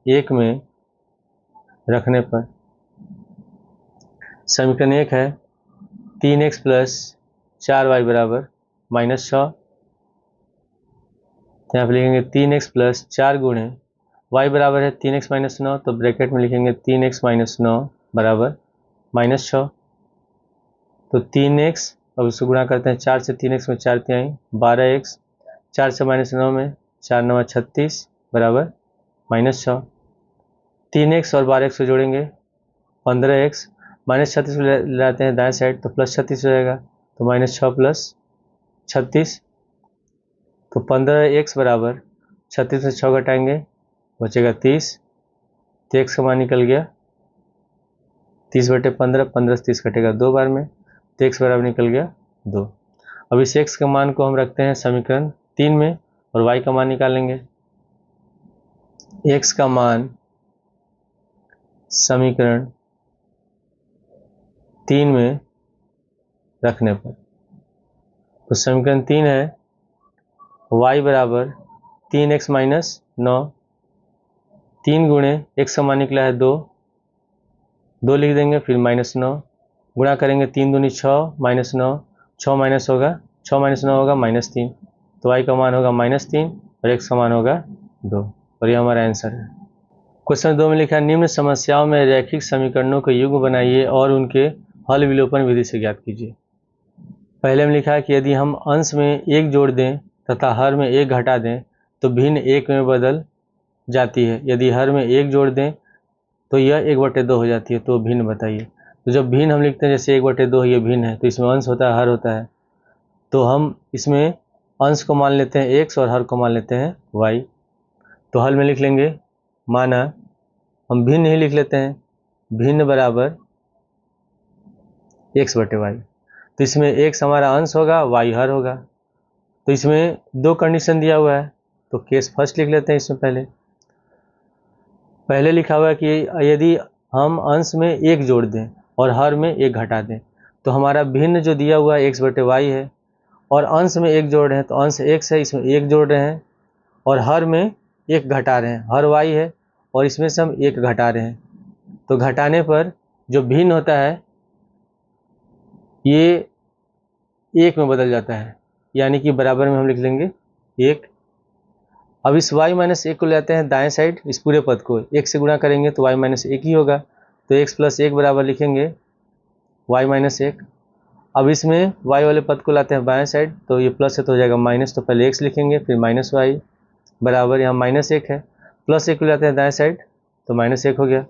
Speaker 1: 1 में रखने पर, समीकरण 1 है 3x प्लस 4y बराबर -6, तो यहाँ पर लिखेंगे 3x प्लस 4 गुणे y बराबर है 3x माइनस 9, तो ब्रैकेट में लिखेंगे 3x माइनस 9 बराबर -6, तो 3x, अब इसको गुणा करते हैं 4 से, 3x में 4 तिहाई 12x, 4 से -9 में 4 9 36 बराबर -6, 3x और 12x को जोड़ेंगे 15x, -36 को ले आते हैं दाएं साइड तो +36 हो जाएगा, तो -6 प्लस 36, तो 15x बराबर 36 से 6 घटाएंगे बचेगा 30, तो x का मान निकल गया 30/15, 15 से 30 कटेगा 2 बार में, तो x बराबर निकल गया 2। अब इस x के मान को हम रखते हैं समीकरण 3 में और y का मान निकालेंगे। x का मान समीकरण 3 में रखने पर, तो समीकरण 3 है y बराबर 3x माइनस 9, 3 गुणे x समान निकला है 2, 2 लिख देंगे, फिर -9 गुणा करेंगे 3 दूनी 6 -9, 6 माइनस होगा, 6 - 9 होगा -3, तो y का मान होगा -3 और x का मान होगा 2, और ये हमारा आंसर है। क्वेश्चन 2 में लिखा है निम्न समस्याओं में रैखिक समीकरणों के युग्म बनाइए और उनके हल विलोपन विधि से ज्ञात कीजिए। पहले में लिखा है कि यदि हम अंश में 1 जोड़ दें तथा हर में 1 घटा दें तो भिन्न 1 में बदल जाती है। यदि हर में 1 जोड़ दें तो यह 1/2 हो जाती है, तो भिन्न बताइए। तो जब भिन्न हम लिखते हैं जैसे 1/2 ये भिन्न है, तो इसमें अंश होता है, हर होता है, तो हम इसमें अंश को मान लेते हैं x और हर को मान लेते हैं y। तो हल में लिख लेंगे, माना हम भिन्न ही लिख लेते हैं, भिन्न बराबर x/y। तो इसमें x हमारा अंश होगा, y हर होगा। तो इसमें 2 कंडीशन दिया हुआ है, तो केस फर्स्ट लिख लेते हैं। इसमें पहले लिखा हुआ है कि यदि हम अंश में 1 जोड़ दें और हर में 1 घटा दें, तो हमारा भिन्न जो दिया हुआ है x/y है, और अंश में 1 जोड़ रहे हैं तो अंश x है, इसमें 1 जोड़ रहे हैं, और हर में 1 घटा रहे हैं, हर y है, और इसमें से हम 1 घटा रहे हैं। तो घटाने पर जो भिन्न होता है ये 1 में बदल जाता है, यानी कि बराबर में हम लिख लेंगे 1। अब इस y - 1 को ले आते हैं दाएं साइड, इस पूरे पद को 1 से गुणा करेंगे तो y - 1 ही होगा, तो x + 1 बराबर लिखेंगे y - 1। अब इसमें y वाले पद को लाते हैं बाएं साइड, तो ये प्लस है तो हो जाएगा माइनस, तो पहले x लिखेंगे फिर -y बराबर, यहाँ -1 है, +1 को लाते हैं दाएं साइड तो -1 हो गया।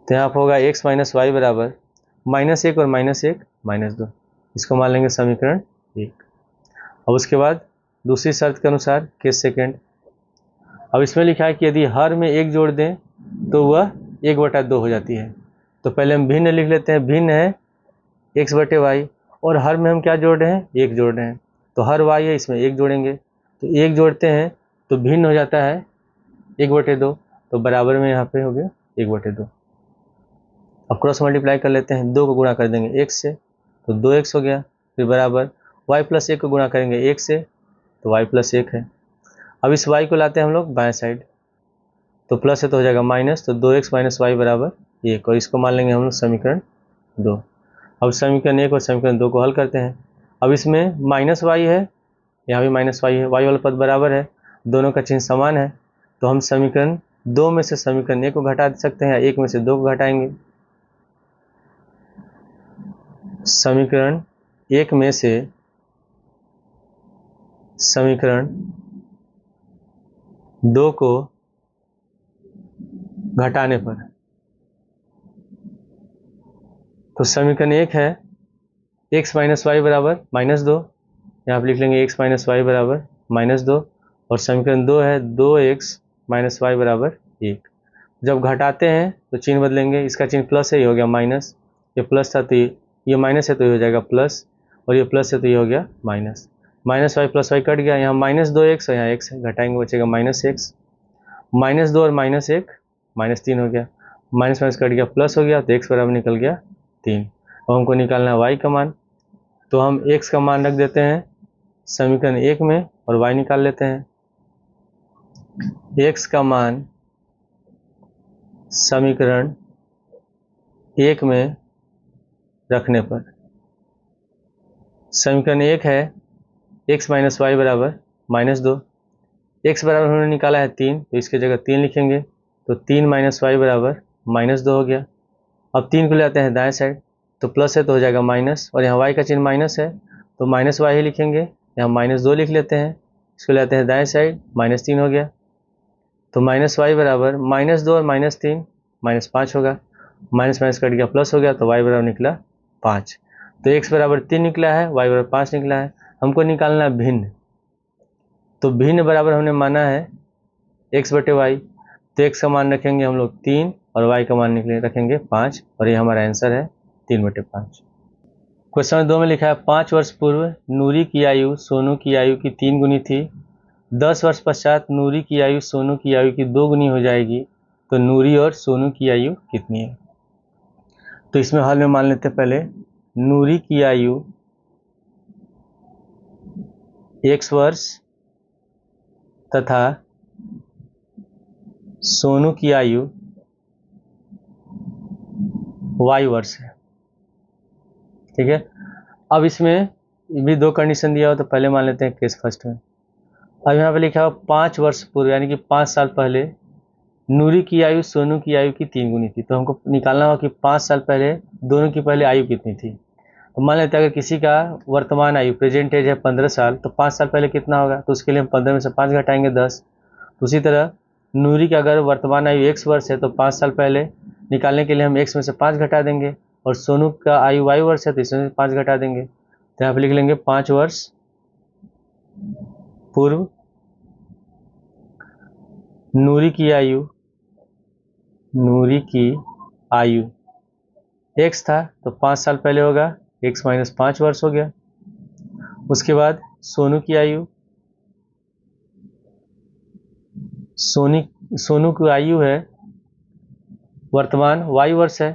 Speaker 1: तो यहाँ पर होगा x - y बराबर -1 और -1 -2। इसको मान लेंगे समीकरण 1। अब उसके बाद दूसरी शर्त के अनुसार केस सेकेंड, अब इसमें लिखा है कि यदि हर में 1 जोड़ दें तो वह 1/2 हो जाती है। तो पहले हम भिन्न लिख लेते हैं, भिन्न है x/y, और हर में हम क्या जोड़ रहे हैं, 1 जोड़ रहे हैं, तो हर y है, इसमें 1 जोड़ेंगे, तो 1 जोड़ते हैं तो भिन्न हो जाता है 1/2, तो बराबर में यहाँ पे हो गया 1/2। अब क्रॉस मल्टीप्लाई कर लेते हैं, 2 को गुणा कर देंगे x से तो 2x हो गया, फिर बराबर y + 1 को गुणा करेंगे 1 से तो y + 1 है। अब इस y को लाते हैं हम लोग बाएं साइड, तो प्लस है तो हो जाएगा माइनस, तो 2x - y बराबर 1, और इसको मान लेंगे हम लोग समीकरण 2। अब समीकरण 1 और समीकरण 2 को हल करते हैं। अब इसमें -y है, यहाँ भी -y है, y वाला पद बराबर है, दोनों का चिन्ह समान है, तो हम समीकरण 2 में से समीकरण 1 को घटा सकते हैं, या 1 में से 2 को घटाएंगे। समीकरण 1 में से समीकरण 2 को घटाने पर, तो समीकरण 1 है x - y बराबर -2, यहाँ पर लिख लेंगे x - y बराबर -2, और समीकरण 2 है 2x - y बराबर 1। जब घटाते हैं तो चिन्ह बदलेंगे, इसका चिन्ह प्लस है, ये हो गया माइनस, ये प्लस था तो ये माइनस है तो ये हो जाएगा प्लस, और ये प्लस है तो ये हो गया माइनस, -y + y कट गया, यहाँ -2x और यहाँ x है, घटाएंगे बचेगा -x, -2 और -1 -3 हो गया, माइनस कट गया, प्लस हो गया, तो x बराबर निकल गया 3। अब हमको निकालना है y का मान, तो हम x का मान रख देते हैं समीकरण 1 में और y निकाल लेते हैं। x का मान समीकरण 1 में रखने पर, समीकरण 1 है x - y बराबर -2, x बराबर हमने निकाला है 3, तो इसके जगह 3 लिखेंगे, तो 3 - y बराबर -2 हो गया। अब 3 को ले आते हैं दाएं साइड, तो प्लस है तो हो जाएगा माइनस, और यहाँ y का चिन्ह माइनस है तो -y ही लिखेंगे, यहाँ -2 लिख लेते हैं, इसको ले आते हैं दाएं साइड, -3 हो गया, तो -y बराबर -2 और -3 -5 होगा, माइनस कट गया, प्लस हो गया, तो y बराबर निकला 5। तो x बराबर 3 निकला है, y बराबर 5 निकला है। हमको निकालना है भिन्न, तो भिन्न बराबर हमने माना है x/y, तो x का मान रखेंगे हम लोग 3 और y का मान रखेंगे 5, और ये हमारा आंसर है 3/5। क्वेश्चन 2 में लिखा है 5 वर्ष पूर्व नूरी की आयु सोनू की आयु की 3 गुनी थी, 10 वर्ष पश्चात नूरी की आयु सोनू की आयु की 2 गुनी हो जाएगी, तो नूरी और सोनू की आयु कितनी है। तो इसमें हल में मान लेते हैं पहले, नूरी की आयु x वर्ष तथा सोनू की आयु y वर्ष है। ठीक है, अब इसमें भी दो कंडीशन दिया हो, तो पहले मान लेते हैं केस फर्स्ट में। अब यहाँ पे लिखा हो 5 वर्ष पूर्व, यानी कि 5 साल पहले नूरी की आयु सोनू की आयु की 3 गुनी थी। तो हमको निकालना होगा कि 5 साल पहले दोनों की पहले आयु कितनी थी। तो मान लेते हैं अगर किसी का वर्तमान आयु प्रेजेंट एज है 15 साल, तो 5 साल पहले कितना होगा, तो उसके लिए हम 15 में से 5 घटाएंगे 10। उसी तरह नूरी का अगर वर्तमान आयु x वर्ष है, तो 5 साल पहले निकालने के लिए हम x में से 5 घटा देंगे, और सोनू का आयु y वर्ष है तो इसमें से 5 घटा देंगे। तो यहाँ पे लिख लेंगे 5 वर्ष पूर्व नूरी की आयु x था, तो 5 साल पहले होगा x माइनस 5 वर्ष हो गया। उसके बाद सोनू की आयु है वर्तमान y वर्ष है,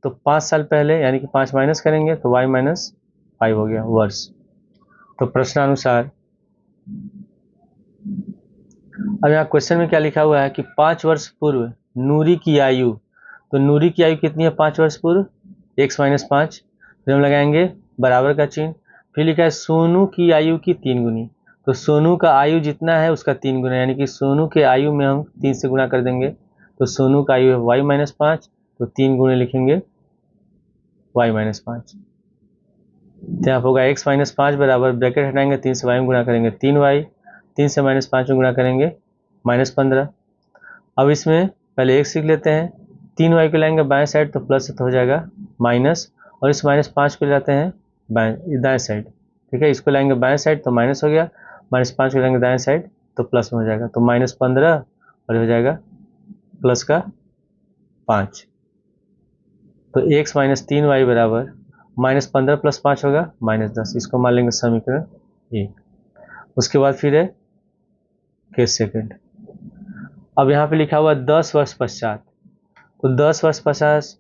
Speaker 1: तो 5 साल पहले यानी कि 5 माइनस करेंगे तो y माइनस 5 हो गया वर्ष। तो प्रश्नानुसार अब यहाँ क्वेश्चन में क्या लिखा हुआ है कि 5 वर्ष पूर्व नूरी की आयु, तो नूरी की आयु कितनी है 5 वर्ष पूर्व, x माइनस 5, फिर हम लगाएंगे बराबर का चिन्ह। फिर लिखा है सोनू की आयु की 3 गुनी, तो सोनू का आयु जितना है उसका 3 गुना, यानी कि सोनू के आयु में हम 3 से गुना कर देंगे। तो सोनू का आयु है y माइनस 5, तो 3 गुणे लिखेंगे y माइनस 5। तो यहाँ होगा x माइनस 5 बराबर, ब्रैकेट हटाएंगे 3 से y में गुणा करेंगे 3y, 3 से माइनस 5 में गुणा करेंगे -15। अब इसमें पहले x लिख लेते हैं, 3y को लाएंगे बाएं साइड तो प्लस हो जाएगा माइनस, और इस -5 को लाते हैं दाएं साइड। ठीक है, इसको लाएंगे बाएं साइड तो माइनस हो गया, -5 को लाएंगे दाएं साइड तो प्लस में हो जाएगा, तो -15 और हो जाएगा प्लस का 5। तो x माइनस 3y बराबर -15 प्लस 5 होगा -10। इसको मान लेंगे समीकरण 1। उसके बाद फिर है केस सेकंड। अब यहाँ पे लिखा हुआ 10 वर्ष पश्चात, तो 10 वर्ष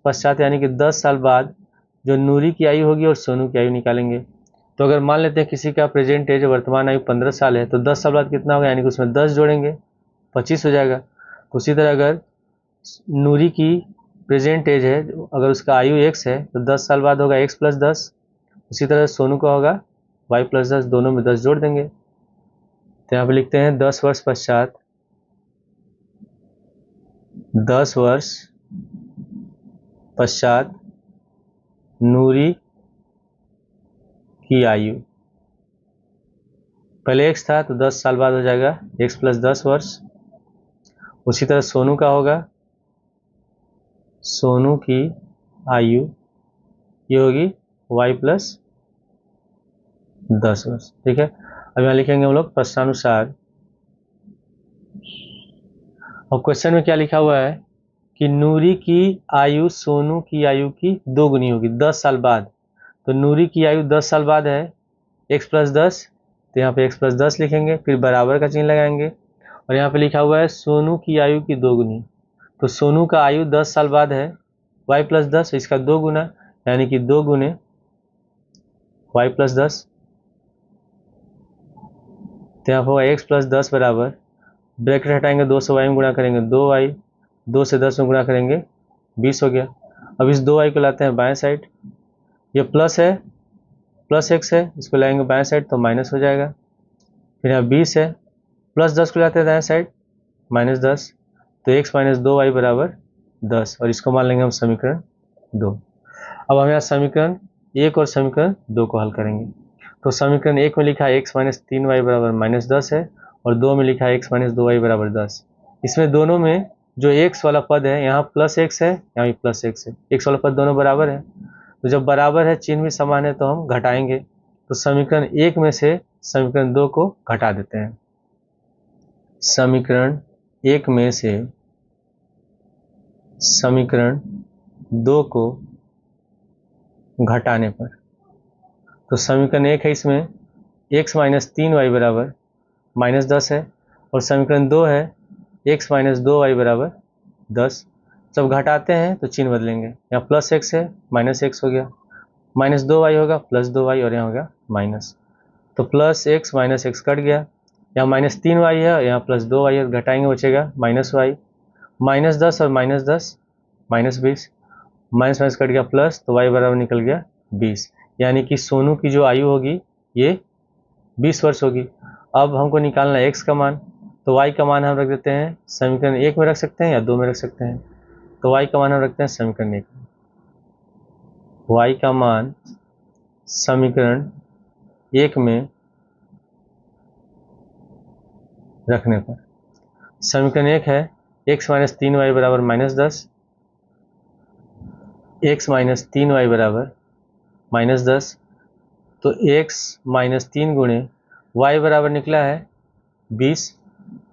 Speaker 1: पश्चात यानी कि 10 साल बाद जो नूरी की आयु होगी और सोनू की आयु निकालेंगे। तो अगर मान लेते हैं किसी का प्रेजेंट एज वर्तमान आयु 15 साल है, तो 10 साल बाद कितना होगा, यानी कि उसमें 10 जोड़ेंगे 25 हो जाएगा। तो उसी तरह अगर नूरी की प्रेजेंट एज है, अगर उसका आयु x है, तो 10 साल बाद होगा x प्लस 10। उसी तरह सोनू का होगा y प्लस 10, दोनों में 10 जोड़ देंगे। तो यहाँ पे लिखते हैं 10 वर्ष पश्चात, 10 वर्ष पश्चात नूरी की आयु, पहले x था तो 10 साल बाद हो जाएगा x प्लस 10 वर्ष। उसी तरह सोनू का होगा, सोनू की आयु ये होगी y प्लस 10 वर्ष। ठीक है, अब यहाँ लिखेंगे हम लोग प्रश्नानुसार। और क्वेश्चन में क्या लिखा हुआ है कि नूरी की आयु सोनू की आयु की 2 गुनी होगी 10 साल बाद। तो नूरी की आयु 10 साल बाद है x प्लस 10, तो यहाँ पे x प्लस 10 लिखेंगे, फिर बराबर का चिन्ह लगाएंगे। और यहाँ पे लिखा हुआ है सोनू की आयु की 2 गुनी, तो सोनू का आयु 10 साल बाद है y प्लस 10, इसका 2 गुना यानी कि 2 गुने y प्लस 10। तो यहाँ होगा x प्लस 10 बराबर, ब्रैकेट हटाएंगे 2 से y में गुणा करेंगे 2y, 2 से 10 में गुणा करेंगे 20 हो गया। अब इस 2y को लाते हैं बाएं साइड, ये प्लस है प्लस x है, इसको लाएंगे बाएं साइड तो माइनस हो जाएगा। फिर यहाँ 20 है, प्लस 10 को लाते हैं दाएं साइड -10, तो x माइनस 2y बराबर 10, और इसको मान लेंगे हम समीकरण 2। अब हम यहाँ समीकरण 1 और समीकरण 2 को हल करेंगे। तो समीकरण 1 में लिखा है x माइनस 3y बराबर -10 है, और 2 में लिखा है x माइनस 2y बराबर 10। इसमें दोनों में जो x वाला पद है यहाँ प्लस x है, यहाँ भी प्लस x है, x वाला पद दोनों बराबर है। तो जब बराबर है चिन्ह भी समान है तो हम घटाएंगे। तो समीकरण 1 में से समीकरण 2 को घटा देते हैं। समीकरण 1 में से समीकरण 2 को घटाने पर, तो समीकरण 1 है इसमें x माइनस 3y बराबर -10 है, और समीकरण 2 है x माइनस 2y बराबर 10। जब घटाते हैं तो चिन्ह बदलेंगे, यहाँ प्लस x है माइनस x हो गया, माइनस 2y होगा प्लस 2y, और यहाँ हो गया माइनस। तो plus x minus x cut गया, यहाँ -3y है, यहाँ +2y है, घटाएंगे बचेगा -y। -10 और -10 -20, माइनस माइनस कट गया प्लस, तो y बराबर निकल गया 20। यानी कि सोनू की जो आयु होगी ये 20 वर्ष होगी। अब हमको निकालना है x का मान, तो y का मान हम रख देते हैं समीकरण 1 में रख सकते हैं या 2 में रख सकते हैं। तो y का मान हम रखते हैं समीकरण 1 में। y का मान समीकरण 1 में रखने पर समीकरण 1 है x माइनस 3y बराबर -10, x माइनस 3y बराबर -10। तो x माइनस 3 गुणे y बराबर निकला है 20,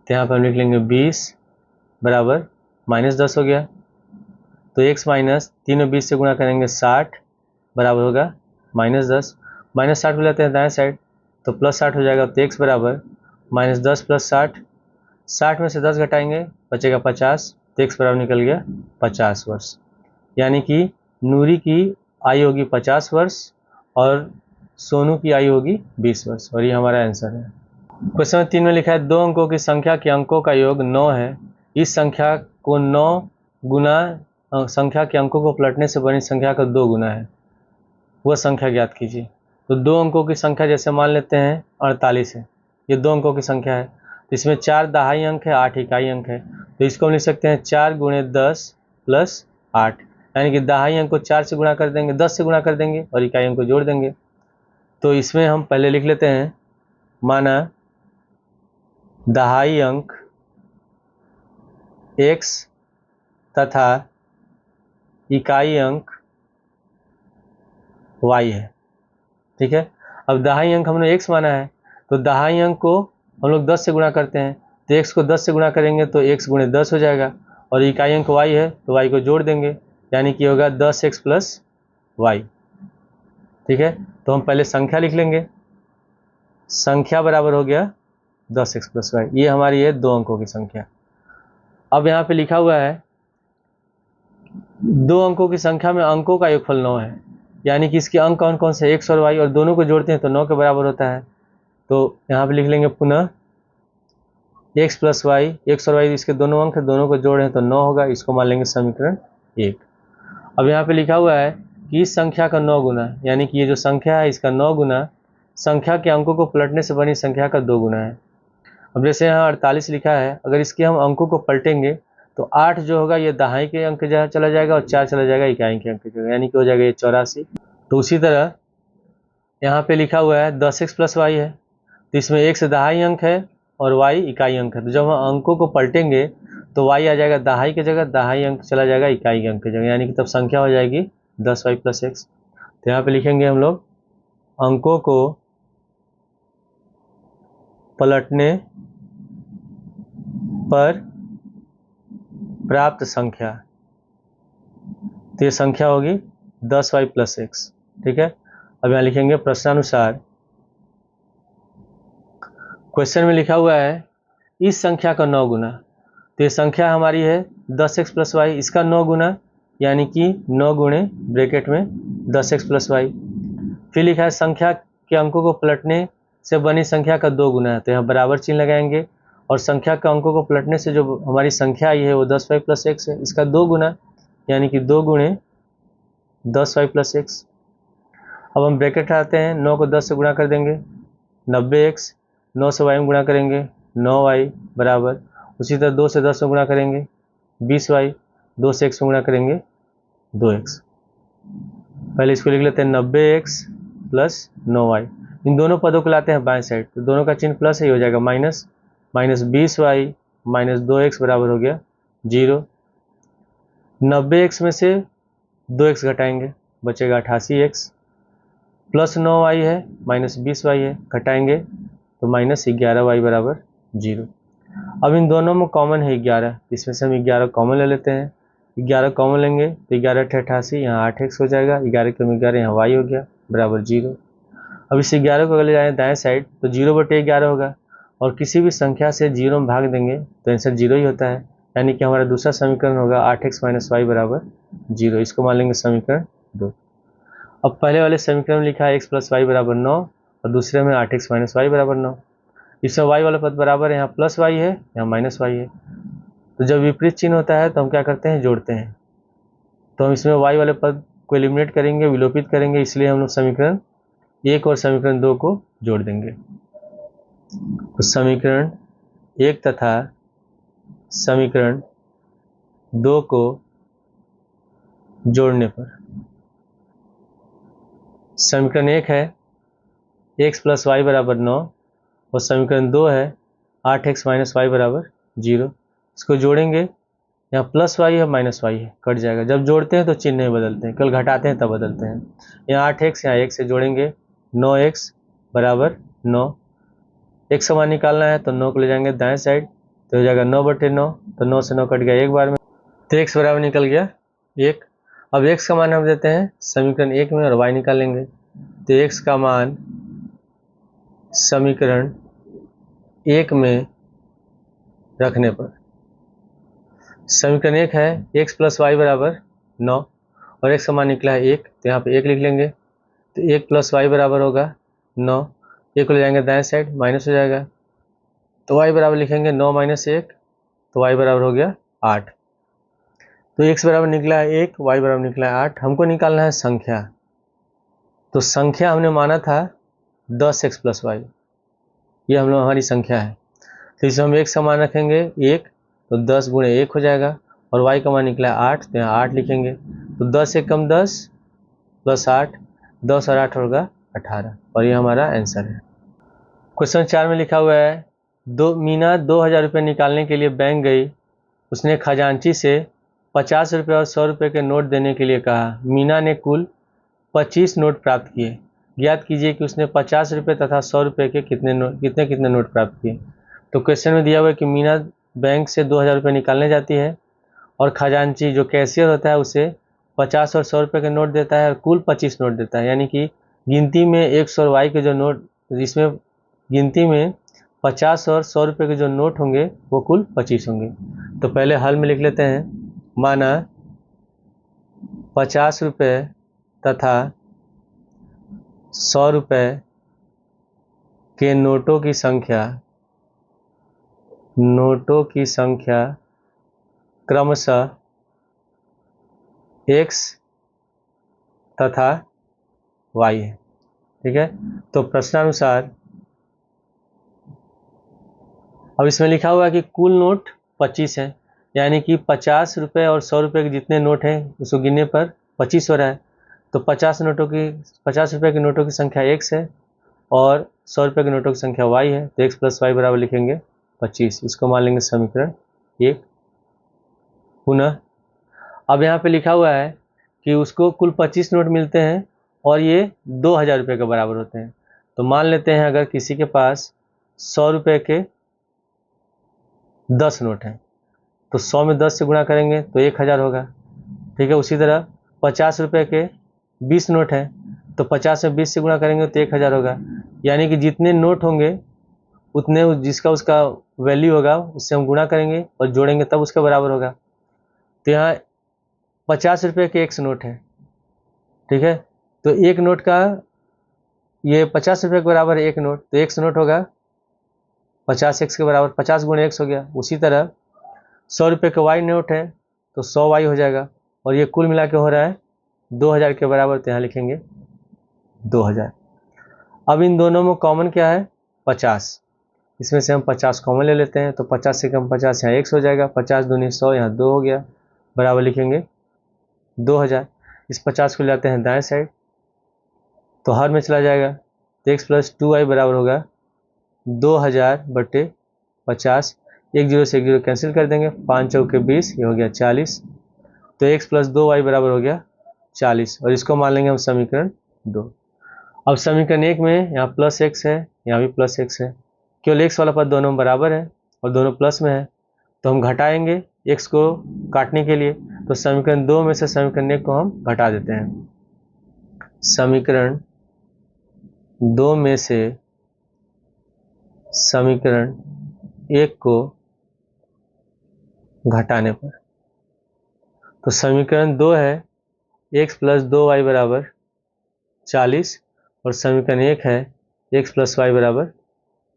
Speaker 1: तो यहाँ पर हम लिख लेंगे 20 बराबर -10 हो गया। तो x माइनस 3 और 20 से गुणा करेंगे 60 बराबर होगा -10। -60 को लेते हैं दाएं साइड, तो +60 हो जाएगा। तो x बराबर -10 + 60, 60 में से 10 घटाएंगे बचेगा 50, तो x बराबर निकल गया 50 वर्ष। यानी कि नूरी की आयु होगी 50 वर्ष और सोनू की आयु होगी 20 वर्ष, और ये हमारा आंसर है। क्वेश्चन 3 में लिखा है 2 अंकों की संख्या के अंकों का योग 9 है। इस संख्या को 9 गुना संख्या के अंकों को पलटने से बनी संख्या का 2 गुना है, वह संख्या ज्ञात कीजिए। तो 2 अंकों की संख्या जैसे मान लेते हैं 48 है, ये 2 अंकों की संख्या है। तो इसमें 4 दहाई अंक है, 8 इकाई अंक है। तो इसको हम लिख सकते हैं 4 गुणे 10 + 8, यानी कि दहाई अंक को 4 से गुणा कर देंगे, 10 से गुणा कर देंगे और इकाई अंक को जोड़ देंगे। तो इसमें हम पहले लिख लेते हैं, माना दहाई अंक x तथा इकाई अंक y है, ठीक है। अब दहाई अंक हमने x माना है, तो दहाई अंक को हम लोग 10 से गुणा करते हैं, तो x को 10 से गुणा करेंगे तो x गुणे 10 हो जाएगा, और इकाई अंक y है तो y को जोड़ देंगे, यानी कि होगा 10x + y, ठीक है। तो हम पहले संख्या लिख लेंगे, संख्या बराबर हो गया 10x + y, ये हमारी है 2 अंकों की संख्या। अब यहाँ पे लिखा हुआ है 2 अंकों की संख्या में अंकों का योगफल 9 है, यानी कि इसके अंक कौन कौन से x और y, और दोनों को जोड़ते हैं तो 9 के बराबर होता है। तो यहाँ पे लिख लेंगे पुनः x + y, x और y इसके दोनों अंक है, दोनों को जोड़े तो 9 होगा, इसको मान लेंगे समीकरण 1। अब यहाँ पे लिखा हुआ है कि इस संख्या का 9 गुना, यानी कि ये जो संख्या है इसका 9 गुना संख्या के अंकों को पलटने से बनी संख्या का 2 गुना है। अब जैसे यहाँ 48 लिखा है, अगर इसके हम अंकों को पलटेंगे तो 8 जो होगा ये दहाई के अंक के जगह चला जाएगा और 4 चला जाएगा इकाई के अंक की जगह, यानी कि हो जाएगा ये 84। तो उसी तरह यहाँ पे लिखा हुआ है 10x + y है, तो इसमें x दहाई अंक है और y इकाई अंक है। तो जब हम अंकों को पलटेंगे तो y आ जाएगा दहाई की जगह, दहाई अंक चला जाएगा इकाई अंक की जगह, यानी कि तब संख्या हो जाएगी 10y + x। तो यहाँ पे लिखेंगे हम लोग अंकों को पलटने पर प्राप्त संख्या, तो ये संख्या होगी 10y + x, ठीक है। अब यहाँ लिखेंगे प्रश्नानुसार, क्वेश्चन में लिखा हुआ है इस संख्या का 9 गुना, तो ये संख्या हमारी है 10x + y, इसका 9 गुना यानी कि 9 गुणे ब्रैकेट में 10x + y। फिर लिखा है संख्या के अंकों को पलटने से बनी संख्या का 2 गुना है, तो यहाँ बराबर चिन्ह लगाएंगे, और संख्या के अंकों को पलटने से जो हमारी संख्या आई है वो 10y + x है, इसका 2 गुना यानी कि 2 गुणे 10y + x। अब हम ब्रैकेट हटाते हैं, 9 को 10 से गुणा कर देंगे 90x, 9 से y में गुणा करेंगे 9y बराबर, उसी तरह 2 से 10 में गुणा करेंगे 20y, 2 से x में गुणा करेंगे 2x। पहले इसको लिख लेते हैं 90x + 9y, इन दोनों पदों को लाते हैं बाएं साइड, तो दोनों का चिन्ह प्लस ही हो जाएगा, माइनस 20y - 2x बराबर हो गया 0। 90x में से 2x घटाएंगे बचेगा 88x, प्लस 9y है - 20y है, घटाएंगे तो -11y बराबर 0। अब इन दोनों में कॉमन है 11, इसमें से हम 11 कॉमन ले लेते हैं, 11 कॉमन लेंगे तो 11 × 88, यहाँ 8x हो जाएगा, 11 × 11 यहाँ y हो गया बराबर 0। अब इस 11 को अगर ले जाएँ दाएं साइड तो 0/11 होगा, और किसी भी संख्या से 0 में भाग देंगे तो आंसर 0 ही होता है, यानी कि हमारा दूसरा समीकरण होगा 8x - y बराबर 0, इसको मान लेंगे समीकरण 2। अब पहले वाले समीकरण में लिखा है x + y बराबर 9 और दूसरे में 8x - y बराबर 9, इसमें y वाला पद बराबर है, यहाँ +y है यहाँ -y है, तो जब विपरीत चिन्ह होता है तो हम क्या करते हैं, जोड़ते हैं। तो हम इसमें y वाले पद को एलिमिनेट करेंगे, विलोपित करेंगे, इसलिए हम लोग समीकरण 1 और समीकरण 2 को जोड़ देंगे। तो समीकरण 1 तथा समीकरण 2 को जोड़ने पर समीकरण 1 है x प्लस वाई बराबर 9 और समीकरण 2 है 8x माइनस वाई बराबर 0। इसको जोड़ेंगे, यहाँ प्लस वाई है माइनस वाई है, कट जाएगा। जब जोड़ते हैं तो चिन्ह नहीं बदलते हैं, केवल घटाते हैं तब बदलते हैं। यहाँ 8x, यहाँ 1 से जोड़ेंगे, 9x बराबर 9। x का मान निकालना है तो 9 को ले जाएंगे दाएं साइड, तो हो जाएगा 9/9, तो 9 से 9 कट गया एक बार में, तो x बराबर निकल गया 1। अब x का मान हम देते हैं समीकरण 1 में और y निकालेंगे, तो x का मान समीकरण 1 में रखने पर समीकरण 1 है x प्लस वाई बराबर 9 और x का मान निकला है 1, तो यहाँ पे 1 लिख लेंगे। तो 1 प्लस वाई बराबर होगा 9, 1 को ले जाएंगे दाएं साइड, माइनस हो जाएगा, तो y बराबर लिखेंगे 9 माइनस 1, तो y बराबर हो गया 8। तो x बराबर निकला है 1, y बराबर निकला है 8। हमको निकालना है संख्या, तो संख्या हमने माना था 10x प्लस वाई, ये हम लोग हमारी संख्या है। तो इसे हम एक समान रखेंगे 1, तो 10 गुणे 1 हो जाएगा, और y का मान निकला है 8, तो यहाँ 8 लिखेंगे। तो 10 से कम 10 प्लस 8, 10 और 8 होगा 18, और ये हमारा आंसर है। क्वेश्चन 4 में लिखा हुआ है, मीना 2000 रुपये निकालने के लिए बैंक गई। उसने खजांची से 50 रुपये और 100 रुपये के नोट देने के लिए कहा। मीना ने कुल 25 नोट प्राप्त किए। ज्ञात कीजिए कि उसने 50 रुपये तथा 100 रुपये के कितने नोट प्राप्त किए। तो क्वेश्चन में दिया हुआ है कि मीना बैंक से 2000 रुपये निकालने जाती है और खजांची जो कैशियर होता है उसे 50 और 100 रुपये के नोट देता है और कुल 25 नोट देता है, यानी कि गिनती में 100 और वाई के जो नोट, इसमें गिनती में 50 और 100 रुपये के जो नोट होंगे वो कुल 25 होंगे। तो पहले हल में लिख लेते हैं, माना 50 रुपये तथा 100 रुपये के नोटों की संख्या क्रमशः x तथा y है। ठीक है, तो प्रश्नानुसार अब इसमें लिखा हुआ है कि कुल नोट 25 हैं, यानी कि 50 रुपये और 100 रुपये के जितने नोट हैं उसको गिनने पर 25 हो रहा है। तो 50 रुपये के नोटों की संख्या x है और 100 रुपये के नोटों की संख्या y है, तो x प्लस वाई बराबर लिखेंगे 25। इसको मान लेंगे समीकरण 1। पुनः अब यहाँ पे लिखा हुआ है कि उसको कुल 25 नोट मिलते हैं और ये 2000 रुपये के बराबर होते हैं। तो मान लेते हैं अगर किसी के पास 100 रुपये के 10 नोट हैं, तो 100 में 10 से गुणा करेंगे तो 1000 होगा। ठीक है, उसी तरह 50 रुपये के 20 नोट हैं, तो 50 में 20 से गुणा करेंगे तो 1000 होगा। यानी कि जितने नोट होंगे उतने जिसका उसका वैल्यू होगा उससे हम गुणा करेंगे और जोड़ेंगे तब उसके बराबर होगा। तो यहाँ 50 रुपये के 1 नोट है। ठीक है, तो एक नोट का ये 50 रुपये के बराबर एक नोट, तो 1 नोट होगा 50x के बराबर, 50 गुणे 1 हो गया। उसी तरह 100 रुपये का वाई नोट है तो 100 वाई हो जाएगा, और ये कुल मिला के हो रहा है 2000 के बराबर, तो यहाँ लिखेंगे 2000। अब इन दोनों में कॉमन क्या है, 50। इसमें से हम 50 कॉमन ले लेते हैं, तो 50 से कम 50 यहाँ 1 हो जाएगा, 50 दूनी 100 यहाँ 2 हो गया, बराबर लिखेंगे 2000। इस 50 को ले जाते हैं दाएं साइड, तो हर में चला जाएगा, तो x प्लस 2y बराबर होगा 2000/50। 1 0 से 1 0 कैंसिल कर देंगे, 5 चौके 20, ये हो गया 40। तो x प्लस 2y बराबर हो गया 40, और इसको मान लेंगे हम समीकरण 2। अब समीकरण 1 में यहाँ प्लस x है, यहाँ भी प्लस x है, केवल x वाला पद दोनों में बराबर है और दोनों प्लस में है, तो हम घटाएंगे x को काटने के लिए। तो समीकरण 2 में से समीकरण 1 को हम घटा देते हैं। समीकरण 2 में से समीकरण 1 को घटाने पर, तो समीकरण 2 है x प्लस 2y बराबर 40 और समीकरण 1 है x प्लस वाई बराबर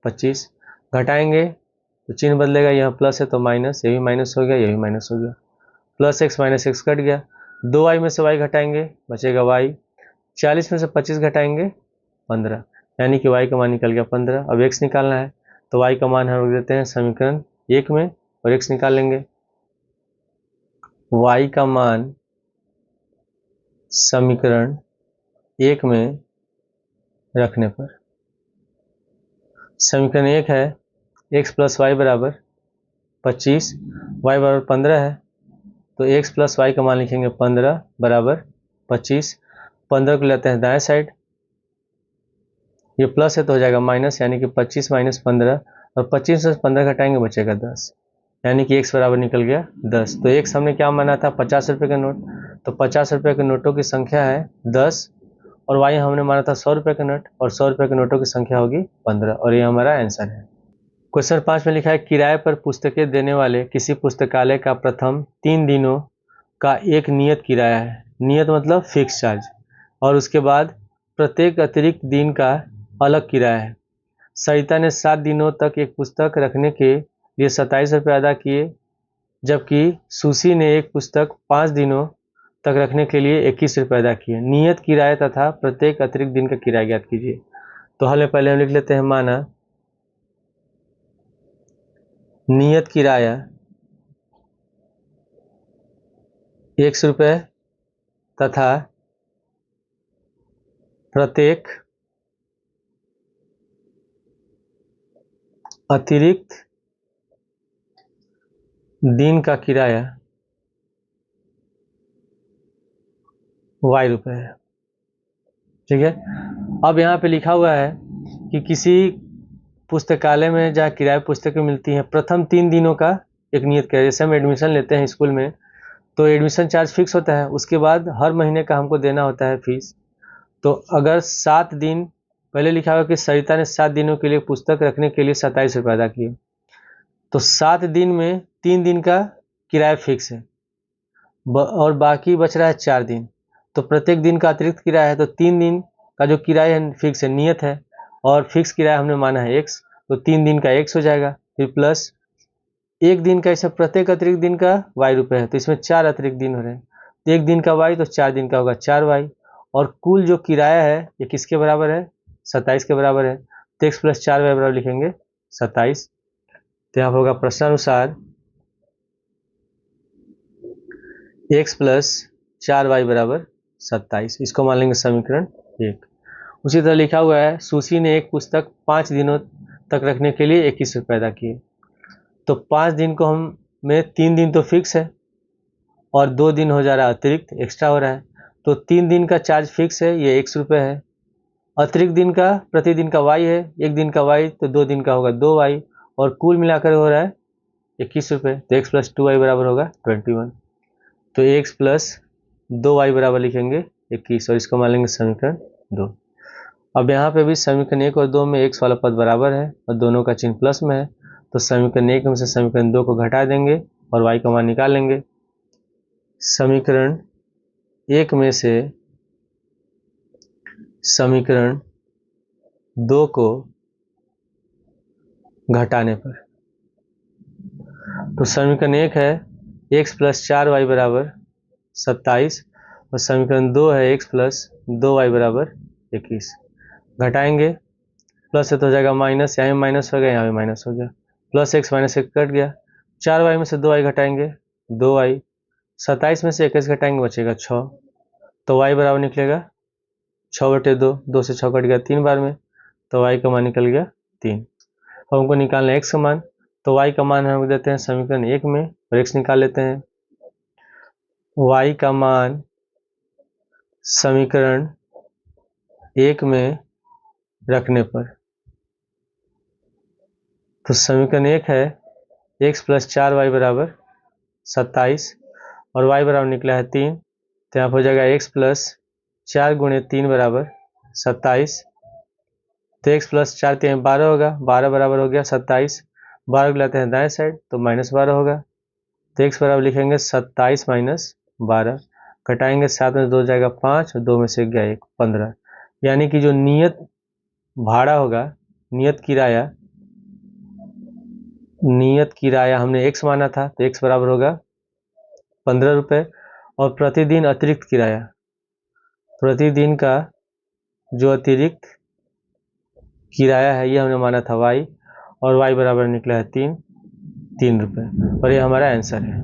Speaker 1: 25। घटाएंगे तो चिन्ह बदलेगा, यहाँ प्लस है तो माइनस, ये भी माइनस हो गया, ये भी माइनस हो गया, plus x minus x cut गया, 2y में से y घटाएंगे बचेगा y, 40 में से 25 घटाएंगे 15, यानी कि y का मान निकल गया 15। अब x निकालना है तो y का मान हम रख देते हैं समीकरण 1 में और x निकाल लेंगे। y का मान समीकरण 1 में रखने पर समीकरण 1 है x प्लस वाई बराबर 25, y बराबर 15 है, तो x प्लस वाई का मान लिखेंगे 15 बराबर 25। 15 को लेते हैं दाएं साइड, ये प्लस है तो हो जाएगा माइनस, यानी कि 25 माइनस 15, और 25 से 15 घटाएंगे बचेगा 10, यानी कि x बराबर निकल गया 10। तो x हमने क्या माना था 50 रुपये का नोट, तो 50 रुपये के नोटों की संख्या है 10, और y हमने माना था 100 रुपये का नोट, और 100 रुपये के नोटों की संख्या होगी 15, और ये हमारा आंसर है। क्वेश्चन 5 में लिखा है किराए पर पुस्तकें देने वाले किसी पुस्तकालय का प्रथम 3 दिनों का एक नियत किराया है, नियत मतलब फिक्स चार्ज, और उसके बाद प्रत्येक अतिरिक्त दिन का अलग किराया है। सरिता ने 7 दिनों तक एक पुस्तक रखने के लिए 27 रुपये अदा किए, जबकि सुशी ने एक पुस्तक 5 दिनों तक रखने के लिए 21 रुपये अदा किए। नियत किराया तथा प्रत्येक अतिरिक्त दिन का किराया ज्ञात कीजिए। तो हल में पहले हम लिख लेते हैं माना नियत किराया 100 रुपये तथा प्रत्येक अतिरिक्त दिन का किराया y रुपये है। ठीक है, अब यहाँ पे लिखा हुआ है कि किसी पुस्तकालय में जहाँ किराए पुस्तकें मिलती हैं प्रथम 3 दिनों का एक नियत किराया। जैसे हम एडमिशन लेते हैं स्कूल में तो एडमिशन चार्ज फिक्स होता है, उसके बाद हर महीने का हमको देना होता है फीस। तो अगर 7 दिन पहले लिखा हुआ कि सरिता ने 7 दिनों के लिए पुस्तक रखने के लिए 27 रुपये अदा किए, तो 7 दिन में 3 दिन का किराया फिक्स है और बाकी बच रहा है 4 दिन, तो प्रत्येक दिन का अतिरिक्त किराया है, तो 3 दिन का जो किराया है फिक्स है, नियत है, और फिक्स किराया हमने माना है x, तो 3 दिन का x हो जाएगा, फिर प्लस 1 दिन का, इसे प्रत्येक अतिरिक्त दिन का y रुपये है, तो इसमें 4 अतिरिक्त दिन हो रहे हैं, तो 1 दिन का y तो 4 दिन का होगा 4y, और कुल जो किराया है ये किसके बराबर है 27 के बराबर है, तो x प्लस 4y बराबर लिखेंगे 27। तो यहाँ पर होगा प्रश्नानुसार x प्लस 4y बराबर 27, इसको मान लेंगे समीकरण 1। उसी तरह लिखा हुआ है सुशी ने एक पुस्तक 5 दिनों तक रखने के लिए 21 रुपये अदा किए, तो 5 दिन को हम में 3 दिन तो फिक्स है और 2 दिन हो जा रहा है अतिरिक्त एक्स्ट्रा हो रहा है, तो 3 दिन का चार्ज फिक्स है, ये 100 रुपये है, अतिरिक्त दिन का प्रतिदिन का y है, 1 दिन का y तो 2 दिन का होगा 2y, और कुल मिलाकर हो रहा है 21 रुपये, तो x प्लस 2y बराबर होगा 21, तो x प्लस 2y बराबर लिखेंगे 21, और इसको मान लेंगे समीकरण 2। अब यहाँ पे भी समीकरण 1 और 2 में x वाला पद बराबर है और दोनों का चिन्ह प्लस में है, तो समीकरण 1 में से समीकरण 2 को घटा देंगे और y का मान निकाल लेंगे। समीकरण 1 में से समीकरण 2 को घटाने पर, तो समीकरण 1 है x प्लस 4y बराबर 27, और समीकरण 2 है x प्लस 2y बराबर 21। घटाएंगे, प्लस है तो हो जाएगा माइनस, यहाँ भी माइनस हो गया, यहाँ भी माइनस हो गया, प्लस एक्स माइनस एक कट गया, 4y में से 2y घटाएंगे 2y, 27 में से 21 घटाएंगे बचेगा 6, तो y बराबर निकलेगा 6/2, 2 से 6 कट गया 3 बार में, तो y का मान निकल गया 3। अब हमको निकालना है x का मान, तो y का मान हम देते हैं समीकरण 1 में और x निकाल लेते हैं। y का मान समीकरण 1 में रखने पर, तो समीकरण 1 है x प्लस 4y बराबर 27 और y बराबर निकला है 3, तो यहाँ पर हो जाएगा x प्लस 4 गुणे 3 बराबर 27, तो x प्लस 4 3 12 होगा, 12 बराबर हो गया 27, 12 को लाते हैं दाएं साइड तो -12 होगा, तो x बराबर लिखेंगे 27 माइनस 12, घटाएंगे 7 में 2 जाएगा 5 और 2 में से गया 1 15, यानी कि जो नियत भाड़ा होगा, नियत किराया नियत किराया हमने x माना था, तो x बराबर होगा 15 रुपये। और प्रतिदिन अतिरिक्त किराया, प्रतिदिन का जो अतिरिक्त किराया है ये हमने माना था y, और y बराबर निकला है 3 रुपये, और ये हमारा आंसर है।